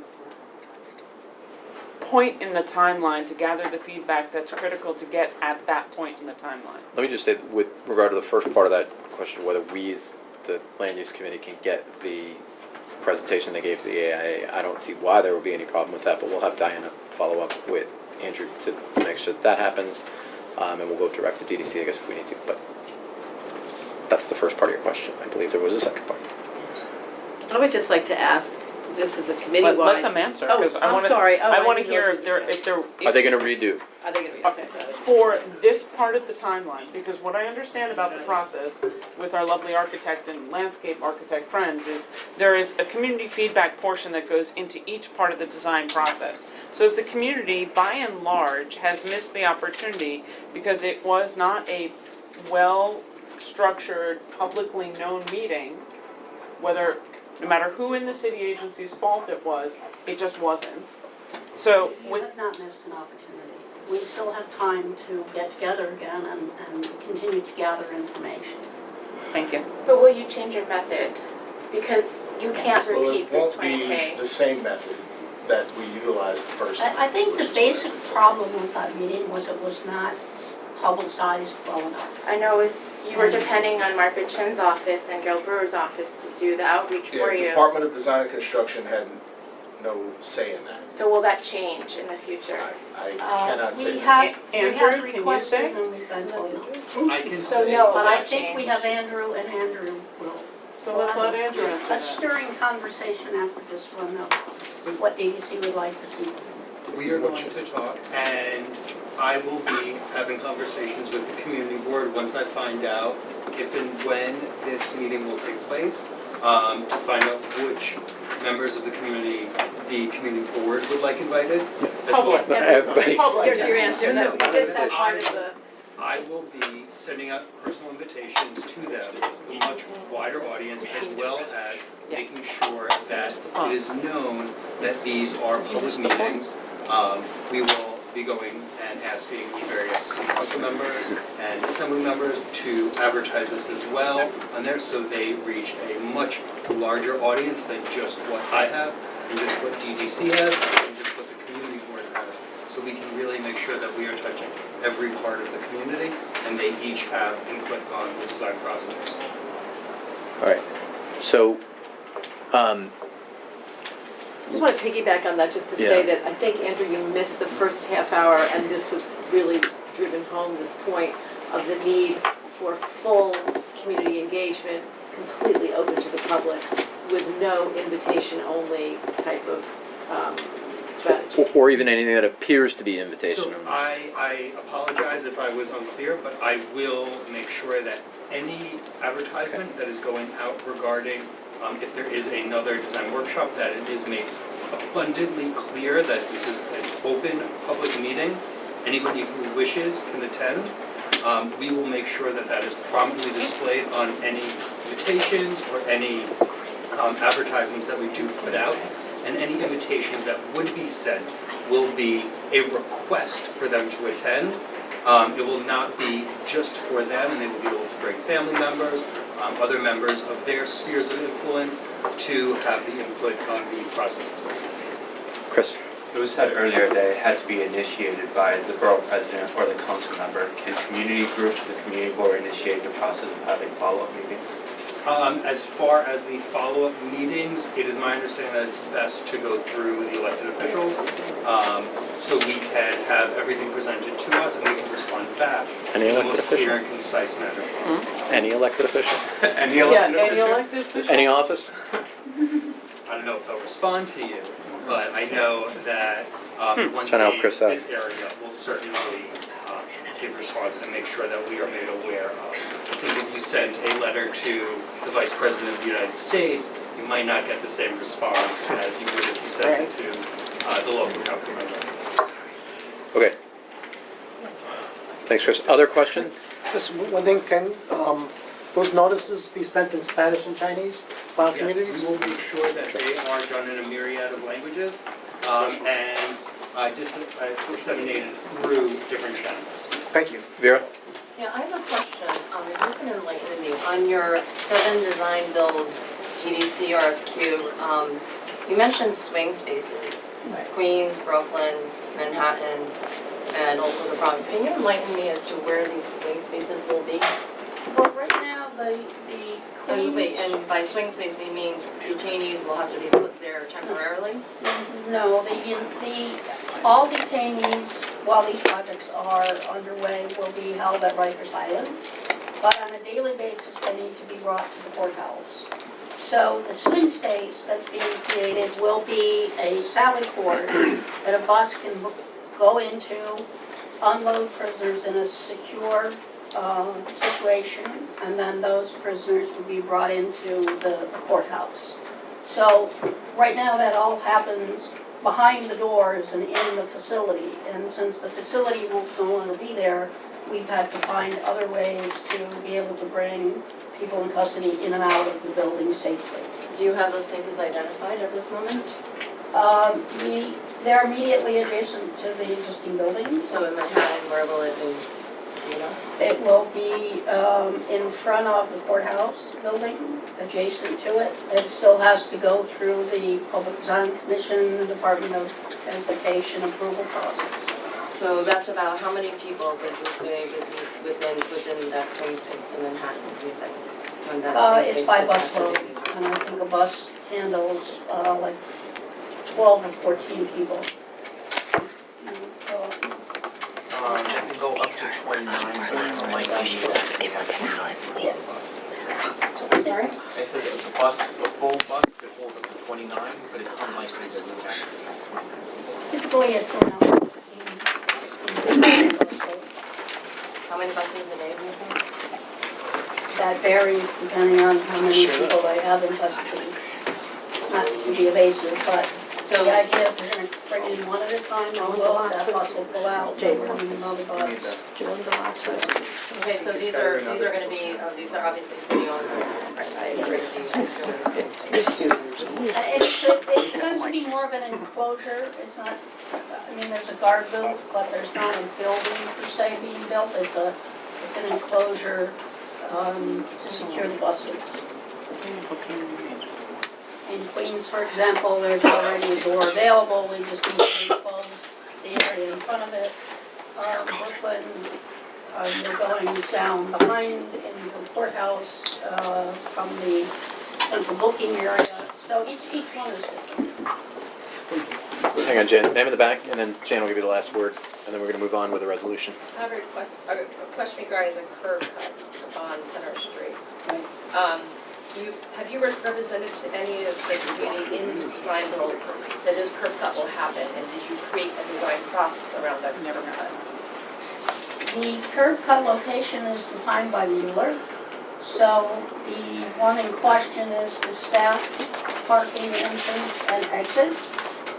point in the timeline to gather the feedback that's critical to get at that point in the timeline. Let me just say, with regard to the first part of that question, whether we as the land use committee can get the presentation they gave to the AIA, I don't see why there would be any problem with that, but we'll have Diana follow up with Andrew to make sure that happens, and we'll go direct to DDC, I guess, if we need to, but that's the first part of your question. I believe there was a second part. I would just like to ask, this is a committee-wide. Let them answer, because I I'm want to. sorry. Oh, I want to didn't hear realize if they're. Are they going to redo? Are they gonna be, okay, got it. For this part of the timeline, because what I understand about the process with our lovely architect and landscape architect friends is there is a community feedback portion that goes into each part of the design process. So if the community, by and large, has missed the opportunity because it was not a well-structured, publicly known meeting, no matter who in the city agency's fault it was, it just wasn't. So You with have not missed an opportunity. We still have time to get together again and continue to gather information. Thank you. But will you change your method? Because you can't repeat this Well, it won't 20K. be the same method that we utilized the first time. I think the basic problem with that meeting was it was not publicized well enough. I know you were depending on Margaret Chin's office and Gail Brewer's office to do the outreach for Yeah, you. Department of Design and Construction had no say in that. So will that change in the future? I cannot say We that. have Andrew, can you requested say? and we've been told no. I can So say, no, But I without think we change. have Andrew, and Andrew will So let's let Andrew answer A that. stirring conversation after this one of what DEC would like to see. We are going to talk, and I will be having conversations with the community board once I find out if and when this meeting will take place, to find out which members of the community board would like invited. as well. Public. Everybody. Public. Here's your answer, no, you missed that part of the. I will be sending out personal invitations to them, to a much wider audience, as well as making sure that it is known that these are public meetings. We will be going and asking the various city council members and assembly members to advertise this as well on there, so they reach a much larger audience than just what I have, and just what DGC has, and just what the community board has. So we can really make sure that we are touching every part of the community, and they each have input on the design process. All right, so, I just want to piggyback on that, just to say Yeah. that I think, Andrew, you missed the first half hour, and this was really driven home, this point of the need for full community engagement, completely open to the public, with no invitation-only type of strategy. or even anything that appears to be So invitation. I apologize if I was unclear, but I will make sure that any advertisement that is going out regarding if there is another design workshop, that it is made abundantly clear that this is an open public meeting. Anybody who wishes can attend. We will make sure that that is prominently displayed on any invitations or any advertisements that we do put out. And any invitations that would be sent will be a request for them to attend. It will not be just for them, and they will be able to bring family members, other members of their spheres of influence to have the input on the process as well. Chris? It was said earlier that it had to be initiated by the borough president or the council member. Can community groups, the community board initiate the process of having follow-up meetings? As far as the follow-up meetings, it is my understanding that it's best to go through the elected officials, so we can have everything presented to us and we can respond back Any in the elected most clear official? and concise manner possible. Any elected official? Any Any elected official? Any office? I don't know if they'll respond to you, but I know that once Trying to help Chris out. this area will certainly give response and make sure that we are made aware of. I think if you sent a letter to the Vice President of the United States, you might not get the same response as you would if you sent it to the local council member. Okay. Thanks, Chris. Other questions? Just one thing, can those notices be sent in Spanish and Chinese for our communities? Yes, we will make sure that they are done in a myriad of languages and disseminated through different channels. Thank you. Vera? Yeah, I have a question. If you can enlighten me, on your 7 design build GDC RFQ, you mentioned swing spaces, Queens, Brooklyn, Manhattan, and also the Bronx. Can you enlighten me as to where these swing spaces will be? Well, right now, the And wait, Queens, and by swing space, we mean detainees will have to be put there temporarily? no, all detainees, while these projects are underway, will be held at Rikers Island. But on a daily basis, they need to be brought to the courthouse. So the swing space that's being created will be a sally port that a bus can go into, unload prisoners in a secure situation, and then those prisoners will be brought into the courthouse. So right now, that all happens behind the doors and in the facility. And since the facility won't no longer be there, we've had to find other ways to be able to bring people in custody in and out of the building safely. Do you have those places identified at this moment? They're immediately adjacent to the existing building. So in Manhattan, where will it be? Do you know? It will be in front of the courthouse building, adjacent to it. It still has to go through the Public Design Commission, the Department of Transportation approval process. So that's about how many people would you say within that swing space in Manhattan, do you think? When that swing It's space by is bus load, activated? and I think a bus handles like 12 or 14 people. It can go up to 29, but it's like Sorry? I said a bus, a full bus could hold up to 29, but it's unlikely that we would have. Typically, it's around 15. How many buses a day do you think? That varies depending on how many people they have in custody. Not to be evasive, but So- the idea if they're gonna bring in one at a time, although that bus will go out, Jason. bring in another bus. Join the last one. Okay, so these are gonna be, these are obviously city owned, right, I agree with you. It's going to be more of an enclosure, it's not, I mean, there's a guard booth, but there's not a building per se being built, it's an enclosure to secure the buses. In Queens, for example, there's already a door available, we just need to enclose the area in front of it. Brooklyn, you're going down behind in the courthouse from the central booking area, so each one is different. Hang on, Jan, name in the back, and then Jan will give you the last word, and then we're gonna move on with the resolution. I have a question regarding the curb cut on Center Street. Have you represented to any of the community in the design build that this curb cut will happen, and did you create a design process around that curb cut? The curb cut location is defined by the ULURP, so the one in question is the staff parking entrance and exit.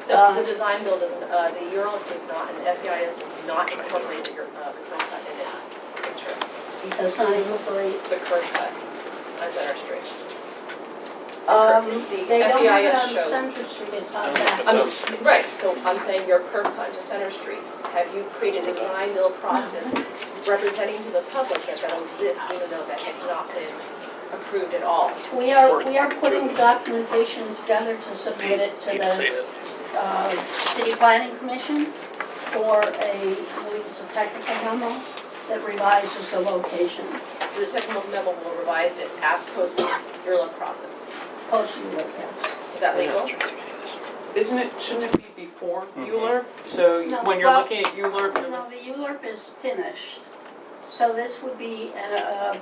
The design build doesn't, the URL does not, and the FEIS does not incorporate the curb cut in its picture. It does not incorporate the curb cut on Center Street. They don't have it FEIS on shows. Center Street, it's on that. Right, so I'm saying your curb cut to Center Street, have you created a design build process representing to the public that that'll exist even though that has not been approved at all? We are putting documentation together to submit it to the City Planning Commission for I believe it's a technical memo that revises the location. So the technical memo will revise it post URLA process. Post ULURP, yes. Is that legal? Shouldn't it be before ULURP? So No, when you're well, looking at ULURP, you're No, the ULURP is finished, so this would be a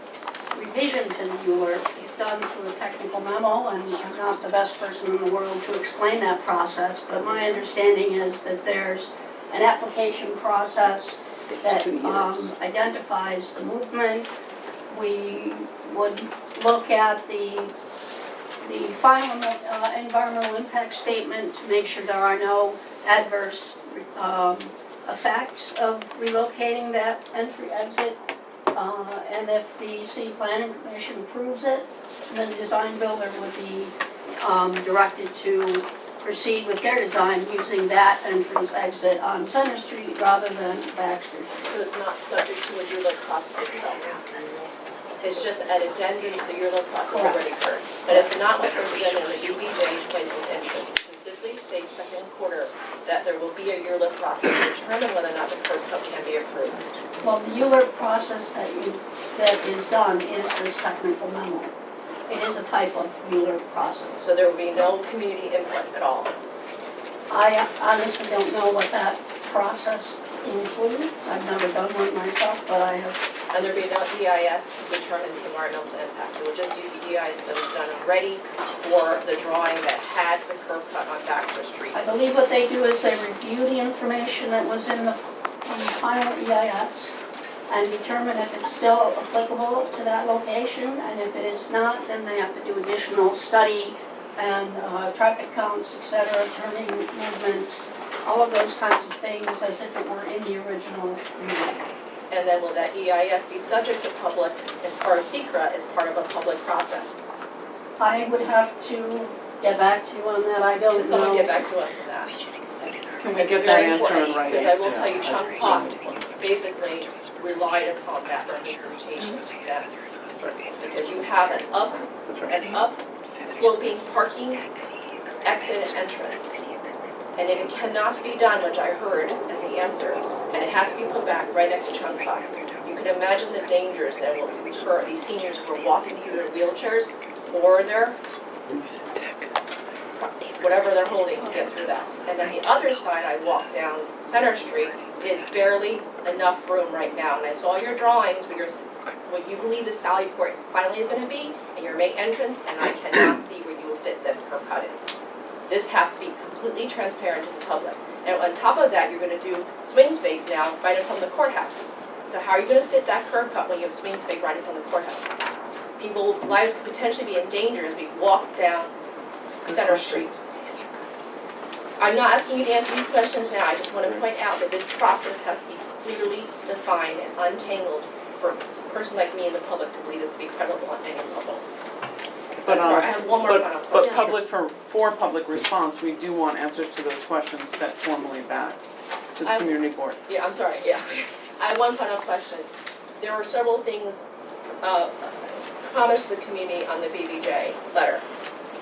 revision to the ULURP. It's done through a technical memo, and I'm not the best person in the world to explain that process, but my understanding is that there's an application process that identifies the movement. We would look at the final environmental impact statement to make sure there are no adverse effects of relocating that entry-exit. And if the City Planning Commission approves it, then the design builder would be directed to proceed with their design using that entrance-exit on Center Street rather than Baxter Street. So it's not subject to a URLA process itself? It's just an addendum to the URLA process already occurred. That is not what's represented in the UBJ placement interest. Specifically states second quarter that there will be a URLA process to determine whether or not the curb cut can be approved. Well, the ULURP process that is done is this technical memo. It is a type of ULURP process. So there will be no community input at all? I honestly don't know what that process includes. I've never done one myself, but I have. And there'll be no EIS to determine the environmental impact. We'll just use the EIS that was done already for the drawing that had the curb cut on Baxter Street. I believe what they do is they review the information that was in the final EIS and determine if it's still applicable to that location, and if it is not, then they have to do additional study and traffic counts, et cetera, turning movements, all of those kinds of things as if it were in the original review. And then will that EIS be subject to public, as part of SECRA, as part of a public process? I would have to get back to you on that, I don't know. Can someone get back to us on that? Can we get that answer in Because writing? I will tell you, Chung Pop basically relied upon that representation to them. Because you have an up sloping parking exit and entrance. And if it cannot be done, which I heard as the answer, and it has to be put back right next to Chung Pop, you can imagine the dangers that will occur, these seniors who are walking through their wheelchairs or their whatever they're holding to get through that. And then the other side, I walk down Center Street, it is barely enough room right now. And I saw your drawings where what you believe the Sally Port finally is gonna be, and your main entrance, and I cannot see where you will fit this curb cut in. This has to be completely transparent to the public. And on top of that, you're gonna do swing space now right in front of the courthouse. So how are you gonna fit that curb cut when you have swing space right in front of the courthouse? People's lives could potentially be in danger as we walk down Center Street. I'm not asking you to answer these questions now, I just want to point out that this process has to be clearly defined and untangled for a person like me and the public to believe this to be credible on any level. But, I'm sorry, I have one more final question. But for public response, we do want answers to those questions sent formally back to the community board. Yeah, I'm sorry, yeah. I have one final question. There were several things promised to the community on the BBJ letter.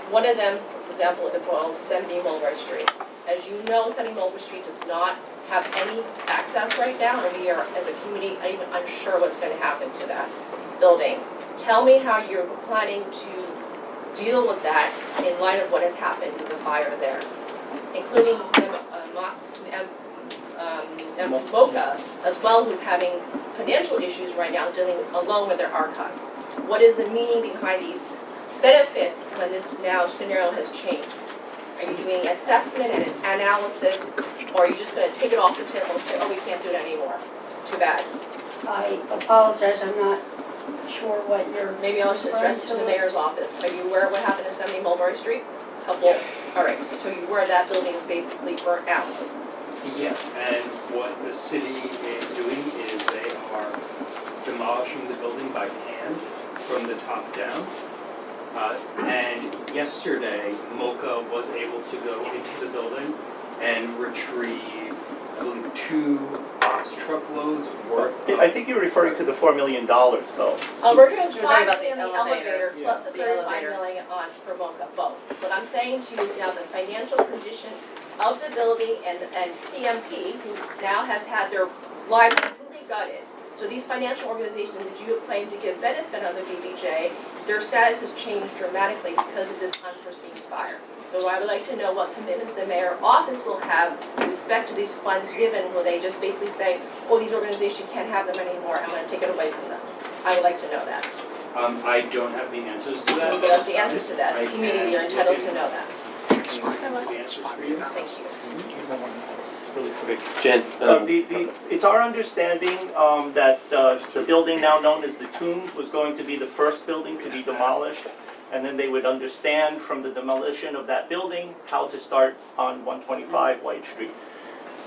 One of them, for example, involves 70 Mulberry Street. As you know, 70 Mulberry Street does not have any access right now, and we are, as a community, even unsure what's going to happen to that building. Tell me how you're planning to deal with that in light of what has happened with the fire there, including MoCA as well, who's having financial issues right now dealing alone with their archives. What is the meaning behind these benefits when this now scenario has changed? Are you doing assessment and analysis, or are you just going to take it off the table and say, oh, we can't do it anymore? Too bad. I apologize, I'm not sure what you're. Maybe I'll just address it to the mayor's office. Are you aware of what happened at 70 Mulberry Street? Yes. All right, so you're aware that building is basically burnt out? Yes, and what the city is doing is they are demolishing the building by hand from the top down. And yesterday, MoCA was able to go into the building and retrieve, I believe, 2 box truckloads worth of... I think you're referring to the $4 million, though. We're going to You're talking talk about about the the elevator. elevator plus the The 35 elevator. million on for MoCA, both. What I'm saying to you is now the financial condition of the building and CMP, who now has had their lives completely gutted. So these financial organizations that you have claimed to give benefit on the BBJ, their status has changed dramatically because of this unforeseen fire. So I would like to know what commitments the mayor's office will have with respect to these funds given. Will they just basically say, oh, these organizations can't have them anymore, I'm going to take it away from them? I would like to know that. I don't have the answers to that. Can you give us the answers to that? As a I community, can you're entitled look to know that. Thank you. Really quick, Jen. It's our understanding that the building now known as the Tombs was going to be the first building to be demolished, and then they would understand from the demolition of that building how to start on 125 White Street.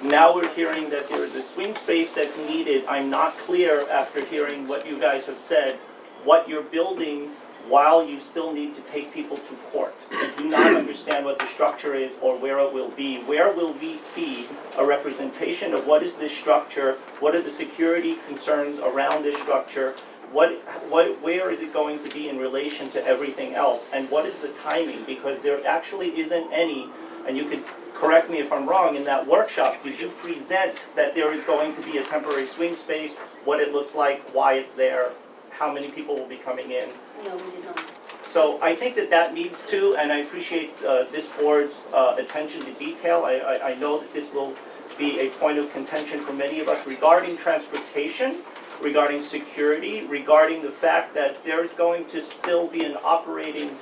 Now we're hearing that there is a swing space that's needed. I'm not clear, after hearing what you guys have said, what you're building while you still need to take people to court. I do not understand what the structure is or where it will be. Where will we see a representation of what is this structure? What are the security concerns around this structure? Where is it going to be in relation to everything else? And what is the timing? Because there actually isn't any, and you could correct me if I'm wrong, in that workshop, did you present that there is going to be a temporary swing space, what it looks like, why it's there, how many people will be coming in? No, we did not. So I think that needs to, and I appreciate this board's attention to detail. I know that this will be a point of contention for many of us regarding transportation, regarding security, regarding the fact that there's going to still be an operating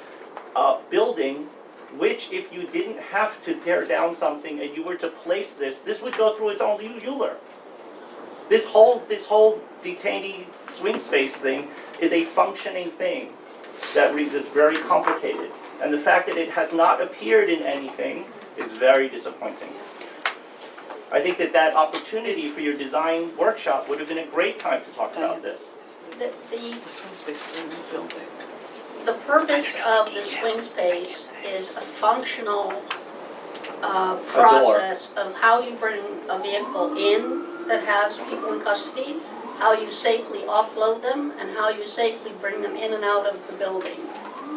building, which if you didn't have to tear down something and you were to place this would go through its own ULUR. This whole detainee swing space thing is a functioning thing that is very complicated. And the fact that it has not appeared in anything is very disappointing. I think that opportunity for your design workshop would have been a great time to talk about this. The swing space is in the building. The purpose of the swing space is a functional process of how you bring a vehicle in that has people in custody, how you safely offload them, and how you safely bring them in and out of the building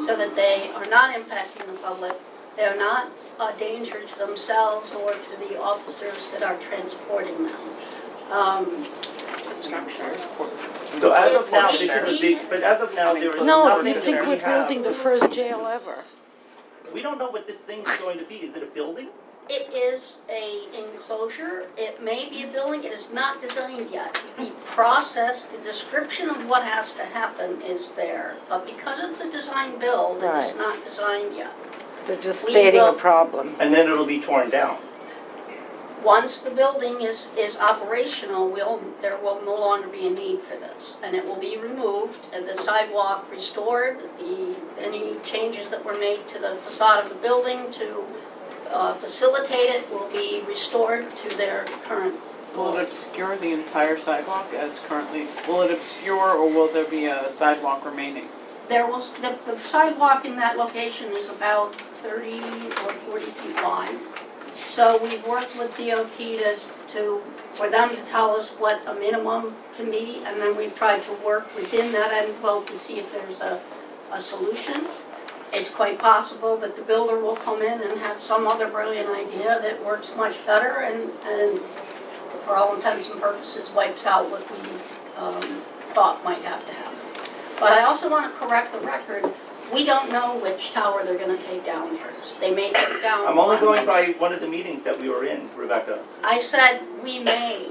so that they are not impacting the public, they are not a danger to themselves or to the officers that are transporting them. The structure. So as of now, this is a big, but as of now, there is No, nothing you that think we we're have. building the first jail ever. We don't know what this thing is going to be. Is it a building? It is a enclosure, it may be a building, it is not designed yet. The process, the description of what has to happen is there, but because it's a design build, it is Right. not designed yet. They're just We stating a will- problem. And then it'll be torn down. Once the building is operational, there will no longer be a need for this, and it will be removed, and the sidewalk restored, any changes that were made to the facade of the building to facilitate it will be restored to their current. Will it obscure the entire sidewalk as currently, will it obscure or will there be a sidewalk remaining? There was, the sidewalk in that location is about 30 or 40 feet wide. So we've worked with DOT for them to tell us what a minimum can be, and then we've tried to work within that envelope to see if there's a solution. It's quite possible that the builder will come in and have some other brilliant idea that works much better and for all intents and purposes wipes out what we thought might have to happen. But I also want to correct the record. We don't know which tower they're going to take down first. They may take down I'm only one. going by one of the meetings that we were in, Rebecca. I said they may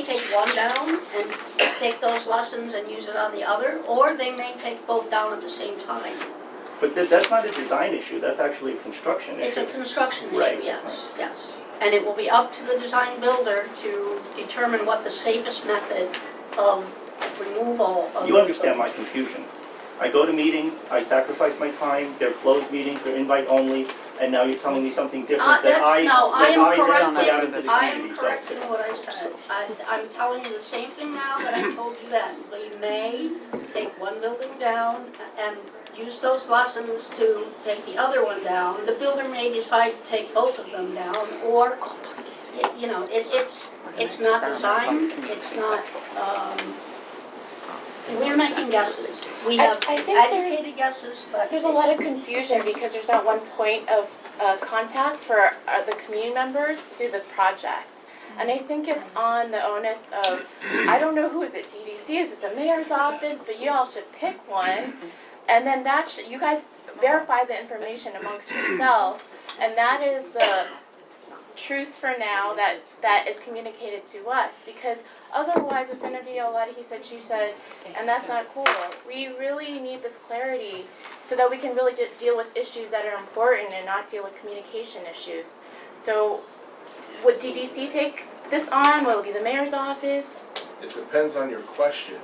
take one down and take those lessons and use it on the other, or they may take both down at the same time. But that's not a design issue, that's actually a construction issue. It's a construction issue, Right. yes. And it will be up to the design builder to determine what the safest method of removal of. You understand my confusion. I go to meetings, I sacrifice my time, they're closed meetings, they're invite only, and now you're telling me something different that I then put out into the I am community. correcting what I said. I'm telling you the same thing now that I told you then. We may take one building down and use those lessons to take the other one down. The builder may decide to take both of them down, or, you know, it's not designed, it's not, we're making guesses. We have I think educated guesses, but. There's a lot of confusion because there's not one point of contact for the community members to the project. And I think it's on the onus of, I don't know who is it, DDC, is it the mayor's office, but you all should pick one. And then you guys verify the information amongst yourselves, and that is the truth for now that is communicated to us, because otherwise there's going to be a lot of he said, she said, and that's not cool. We really need this clarity so that we can really deal with issues that are important and not deal with communication issues. So would DDC take this on? Will it be the mayor's office? It depends on your question.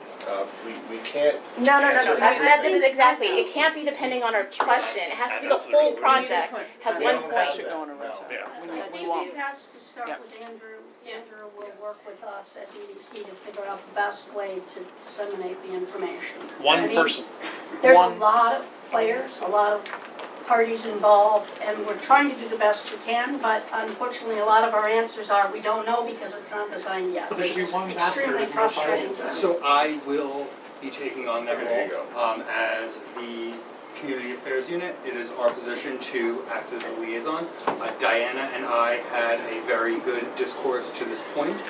We can't No. answer That's everything. exactly. It can't be depending on our question. It has to be the whole project has one point. Should go on a resolution. I think it has to start with Andrew. Andrew will work with us at DDC to figure out the best way to disseminate the information. One I mean, person. There's a lot of players, a lot of parties involved, and we're trying to do the best we can, but unfortunately, a lot of our answers are, we don't know because it's not designed yet. There should be one master. Extremely frustrating. So I will be taking on that Okay, there you role as the Community Affairs Unit. It is our position to act as a liaison. Diana and I had a very good discourse to this point.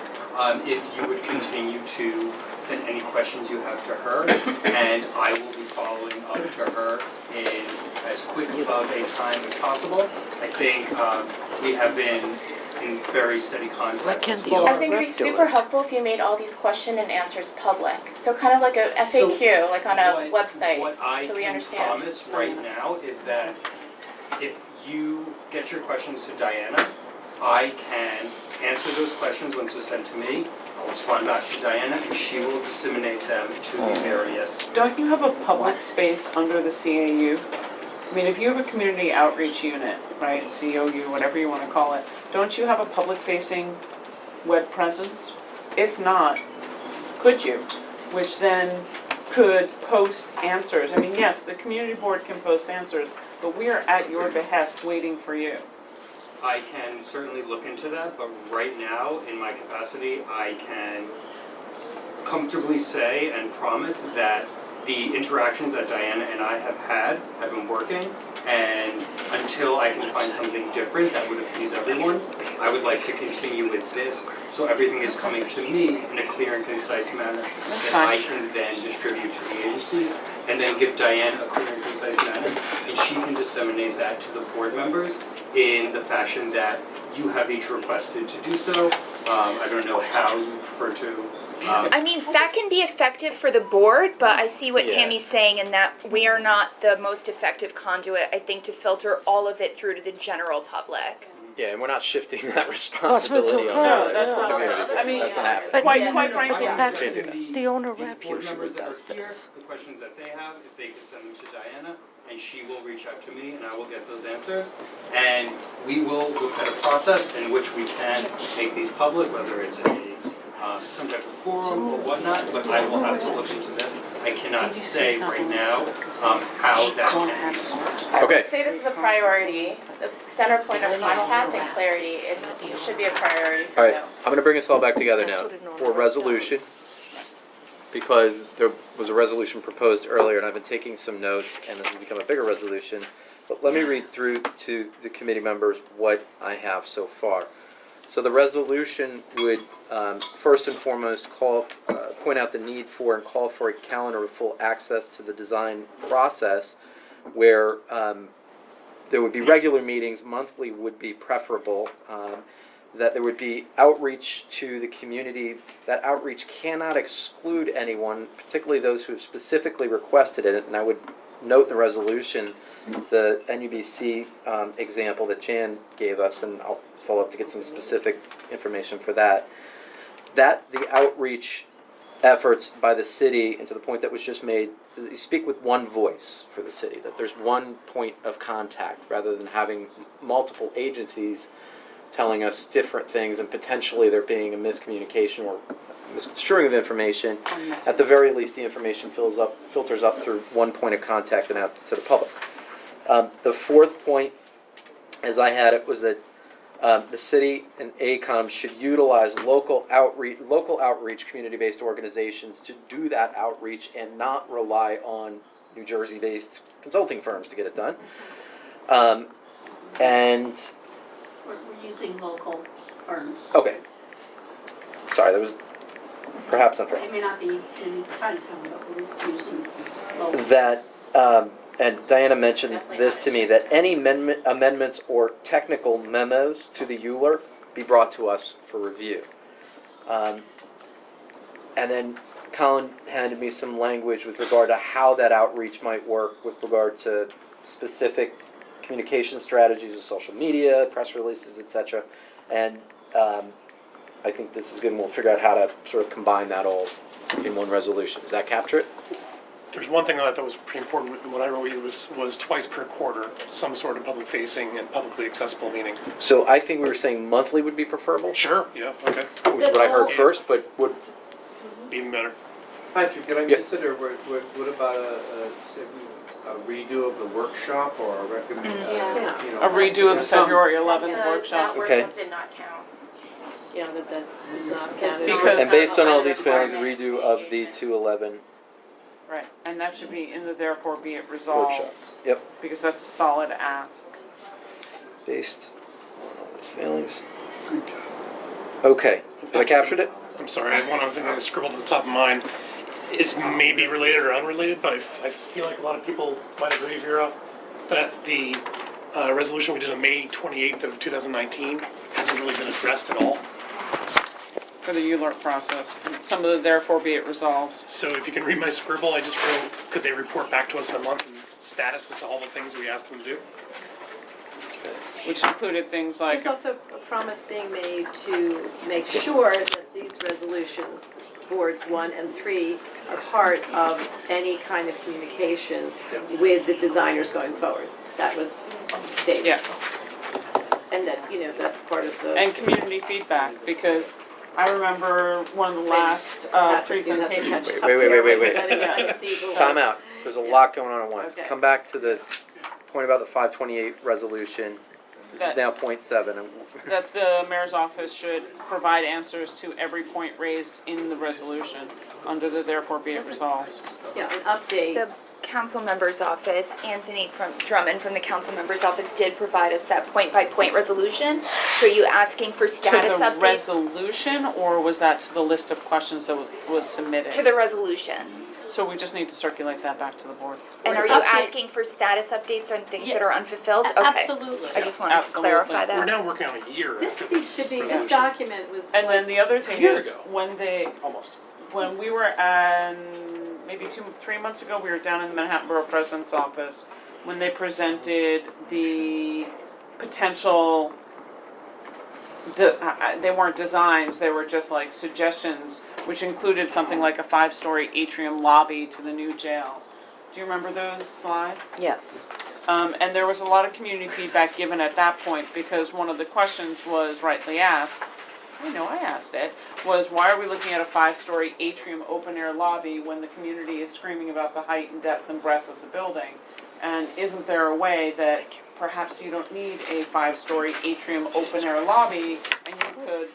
If you would continue to send any questions you have to her, and I will be following up to her in as quick of a time as possible. I think we have been in very steady contact. I think it would be super helpful if you made all these question and answers public. So kind of like a FAQ, like on a website, What I so we can understand. promise right now is that if you get your questions to Diana, I can answer those questions once they're sent to me. I'll respond back to Diana, and she will disseminate them to the various. Don't you have a public space under the CAU? I mean, if you have a community outreach unit, right, COU, whatever you want to call it, don't you have a public-facing web presence? If not, could you? Which then could post answers. I mean, yes, the community board can post answers, but we are at your behest waiting for you. I can certainly look into that, but right now, in my capacity, I can comfortably say and promise that the interactions that Diana and I have been working, and until I can find something different that would appease everyone, I would like to continue with this, so everything is coming to me in a clear and concise manner that I can then distribute to the agencies, and then give Diane a clear and concise Vice Diana, and she can disseminate that to the board members in the fashion that you have each requested to do so. I don't know how you prefer to. I mean, that can be effective for the board, but I see what Yeah. Tammy's saying in that we are not the most effective conduit, I think, to filter all of it through to the general public. Yeah, and we're not shifting that responsibility on No, the that's not, community. I mean, That's not happening. quite frankly, That's Can't do that. the owner The rep board usually members that does are here, this. the questions that they have, if they could send them to Diana, and she will reach out to me, and I will get those answers. And we will look at a process in which we can make these public, whether it's some type of forum or whatnot, but I will have to look into this. I cannot say right now how that can be. Okay. I would say this is a priority, the center point of contact and clarity, it should be a priority All for right, you. I'm gonna bring us all back together That's now what it normally for resolution. does. Because there was a resolution proposed earlier, and I've been taking some notes, and this has become a bigger resolution. But let me read through to the committee members what I have so far. So the resolution would, first and foremost, point out the need for and call for a calendar with full access to the design process, where there would be regular meetings, monthly would be preferable, that there would be outreach to the community. That outreach cannot exclude anyone, particularly those who have specifically requested it. And I would note in the resolution the NUBC example that Jan gave us, and I'll follow up to get some specific information for that. That the outreach efforts by the city, and to the point that was just made, you speak with one voice for the city, that there's one point of contact rather than having multiple agencies telling us different things and potentially there being a miscommunication or misconstruing of information. At the very least, the information filters up through one point of contact and out to the public. The fourth point, as I had it, was that the city and ACOM should utilize local outreach, community-based organizations to do that outreach and not rely on New Jersey-based consulting firms to get it done. And We're using local firms. okay, sorry, that was perhaps unfair. They may not be in Chinatown, but we're using local. That, and Diana mentioned this to me, that any amendments or technical memos to the ULURP be brought to us for review. And then Colin handed me some language with regard to how that outreach might work with regard to specific communication strategies of social media, press releases, etc. And I think this is good, and we'll figure out how to sort of combine that all in one resolution. Does that capture it? There's one thing I thought was pretty important, and what I wrote was twice per quarter, some sort of public facing and publicly accessible meeting. So I think we were saying monthly would be preferable, Sure, yeah, okay. which is what I heard first, but would, Even better. Patrick, can I Yeah. consider, what about a redo of the workshop or a recommend, Yeah. you know? a redo of the some- February 11th That workshop. Okay. workshop did not count. Yeah, that it's not Because- and based on all these failings, redo of the 211 Right, and that should be in the therefore be it resolved, workshops. Yep, because that's a solid ask. based on all these failings. Okay, have I captured it? I'm sorry, I have one other thing that I scribbled at the top of mine. It's maybe related or unrelated, but I feel like a lot of people might agree, Vera, that the resolution we did on May 28th of 2019 hasn't really been addressed at all. For the ULURP process, and some of the therefore be it resolves. So if you can read my scribble, I just wrote, could they report back to us in a month and status as to all the things we asked them to do? Which included things like, There's also a promise being made to make sure that these resolutions, boards 1 and 3, are part of any kind of communication with the designers going forward. That was stated. yeah, And that, you know, that's part of the. and community feedback, because I remember one of the last Patrick, you have to presentations. catch up Wait. there with the- Time out. There's a lot going on at once. Okay. Come back to the point about the 528 resolution. This That- is now point 7. That the mayor's office should provide answers to every point raised in the resolution under the therefore be it resolved. Yeah, an update. The council member's office, Anthony Drummond from the council member's office did provide us that point-by-point resolution. So are you asking for status To the updates? resolution, or was that to the list of questions that was submitted? To the resolution. So we just need to circulate that back to the board. And are you asking for status updates on things that are unfulfilled? Okay. Absolutely. I just wanted to Absolutely. clarify that. We're now working on a year. This if needs to it's be, this essential. document was And then like, the other thing year is, ago. when Almost. we were at, maybe 3 months ago, we were down in the Manhattan Borough President's office, when they presented the potential, they weren't designs, they were just like suggestions, which included something like a 5-story atrium lobby to the new jail. Do you remember those slides? Yes. And there was a lot of community feedback given at that point, because one of the questions was rightly asked, I know I asked it, was why are we looking at a 5-story atrium open-air lobby when the community is screaming about the height and depth and breadth of the building? And isn't there a way that perhaps you don't need a 5-story atrium open-air lobby and you could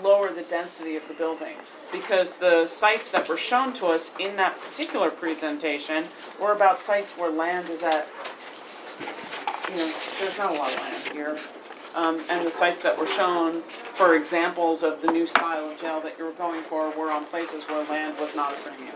lower the density of the building? Because the sites that were shown to us in that particular presentation were about sites where land is at, there's not a lot of land here. And the sites that were shown for examples of the new style of jail that you were going for were on places where land was not a premium.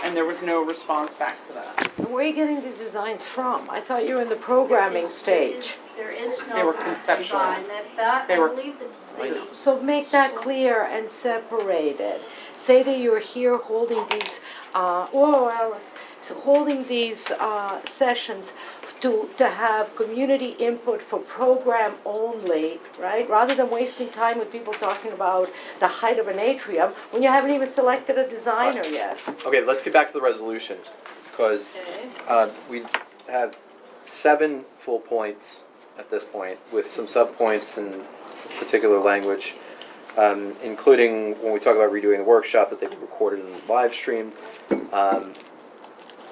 And there was no response back to that. Where are you getting these designs from? I thought you were in the programming stage. There is no. They were conceptual. design. That, They I were- believe that they. So make that clear and separate it. Say that you're here holding these, Alice, so holding these sessions to have community input for program only, right? Rather than wasting time with people talking about the height of an atrium when you haven't even selected a designer yet. Okay, let's get back to the resolution, because we have 7 full points at this point, with some sub-points and particular language, including when we talk about redoing the workshop, that they be recorded and live streamed,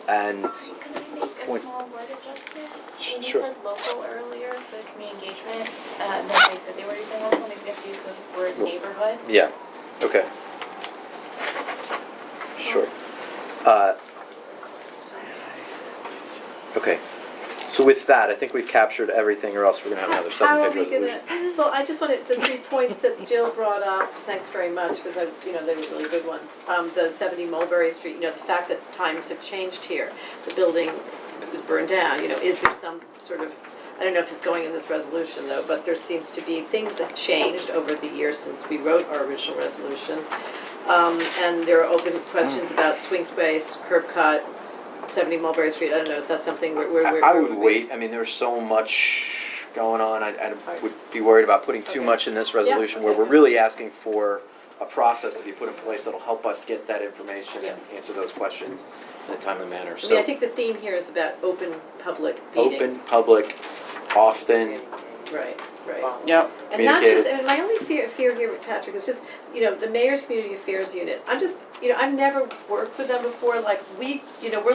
and Can I make a point. small word adjustment? When you Sure. said local earlier for the community engagement, then they said they were using local, maybe we have to use the word neighborhood. Yeah, okay. Sure. Okay, so with that, I think we've captured everything, or else we're gonna have another how are 7-page we resolution. gonna, well, I just wanted, the 3 points that Jill brought up, thanks very much, because they were really good ones. The 70 Mulberry Street, the fact that times have changed here, the building was burned down, is there some sort of, I don't know if it's going in this resolution though, but there seems to be things that changed over the years since we wrote our original resolution. And there are open questions about swing space, curb cut, 70 Mulberry Street, I don't know, is that something where I would wait, I mean, there's so much going on, I would be worried about putting too much in this resolution, where we're really asking for a process to be put in place that'll help us get that information and answer those questions in a timely manner, I mean, I so. think the theme here is about open public Open, meetings. public, often, Right. Yep. And not just, Communicated. and my only fear here, Patrick, is just, the Mayor's Community Affairs Unit, I've never worked with them before, like, we're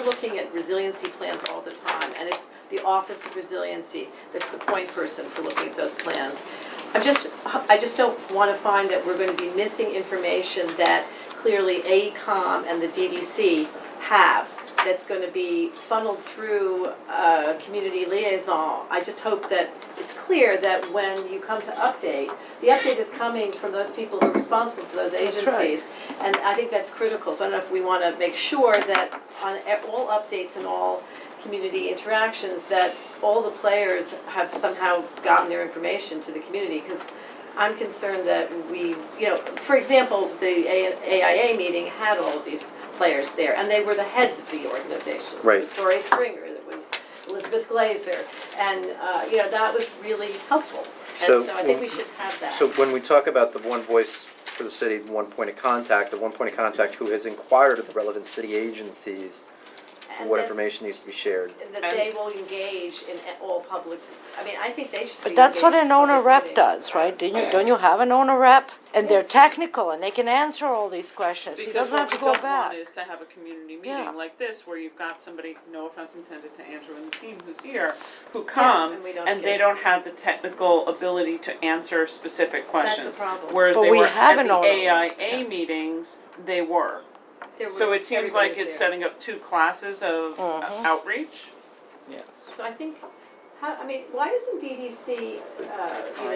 looking at resiliency plans all the time, and it's the Office of Resiliency that's the point person for looking at those plans. I just don't want to find that we're going to be missing information that clearly AECom and the DDC have, that's going to be funneled through community liaison. I just hope that it's clear that when you come to update, the update is coming from those people who are responsible for those That's right. agencies. And I think that's critical. So I don't know if we want to make sure that on all updates and all community interactions, that all the players have somehow gotten their information to the community. Because I'm concerned that for example, the AIA meeting had all of these players there, and they were the heads of the organizations. Right. It was Dory Springer, it was Elizabeth Glazer, and that was really helpful. So- And so I think we should have that. so when we talk about the one voice for the city, one point of contact, the one point of contact who has inquired of the relevant city agencies, And what that- information needs to be shared. And that they will engage in all public, I think they should be But that's what engaged an in owner public rep meetings. does, right? Don't you have an owner rep? And they're technical and they can answer all these questions. He Because doesn't have what to we go don't want back. is to have a community Yeah. meeting like this, where you've got somebody, no offense intended to Andrew and the team who's here, who come, and we don't and they get- don't have the technical ability to answer specific questions. That's a problem. Whereas But they we were have at an the owner rep, AIA meetings, they were. There So was- it seems everybody like was it's there. setting up 2 classes of outreach. Yes. So I think I mean, why isn't DDC,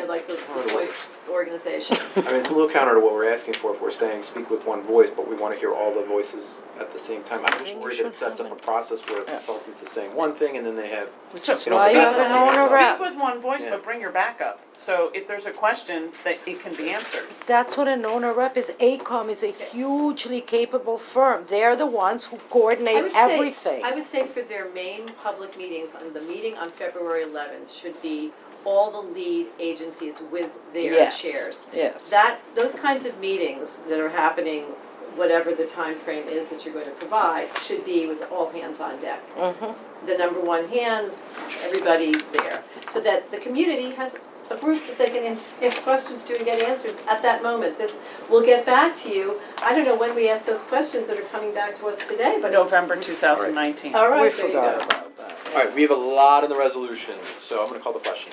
like the voice organization? I mean, it's a little counter to what we're asking for if we're saying speak with one voice, but we want to hear all the voices at the same time. I'm just worried that it sets up a process where consultants are saying one thing and then they have. So why you have an owner rep. Speak with one voice, Yeah. but bring your backup. So if there's a question, that it can be answered. That's what an owner rep is. ACOM is a hugely capable firm. They're the ones who coordinate everything. I would say for their main public meetings, on the meeting on February 11th should be all the lead agencies with their Yes, chairs. yes. Those kinds of meetings that are happening, whatever the time frame is that you're going to provide, should be with all hands on deck. The number one hands, everybody there, so that the community has a group that they can ask questions to and get answers at that moment. We'll get back to you. I don't know when we ask those questions that are coming back to us today, but. November 2019. All right, We there you forgot go. about that. All right, we have a lot in the resolution, so I'm going to call the question.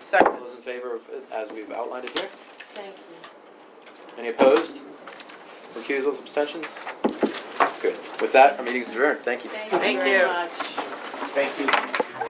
Second. All those in favor of it as we've outlined it here? Thank you. Any opposed? Recusals, abstentions? Good. With that, our meeting's adjourned. Thank you. Thank you Thank very you. much. Thank you.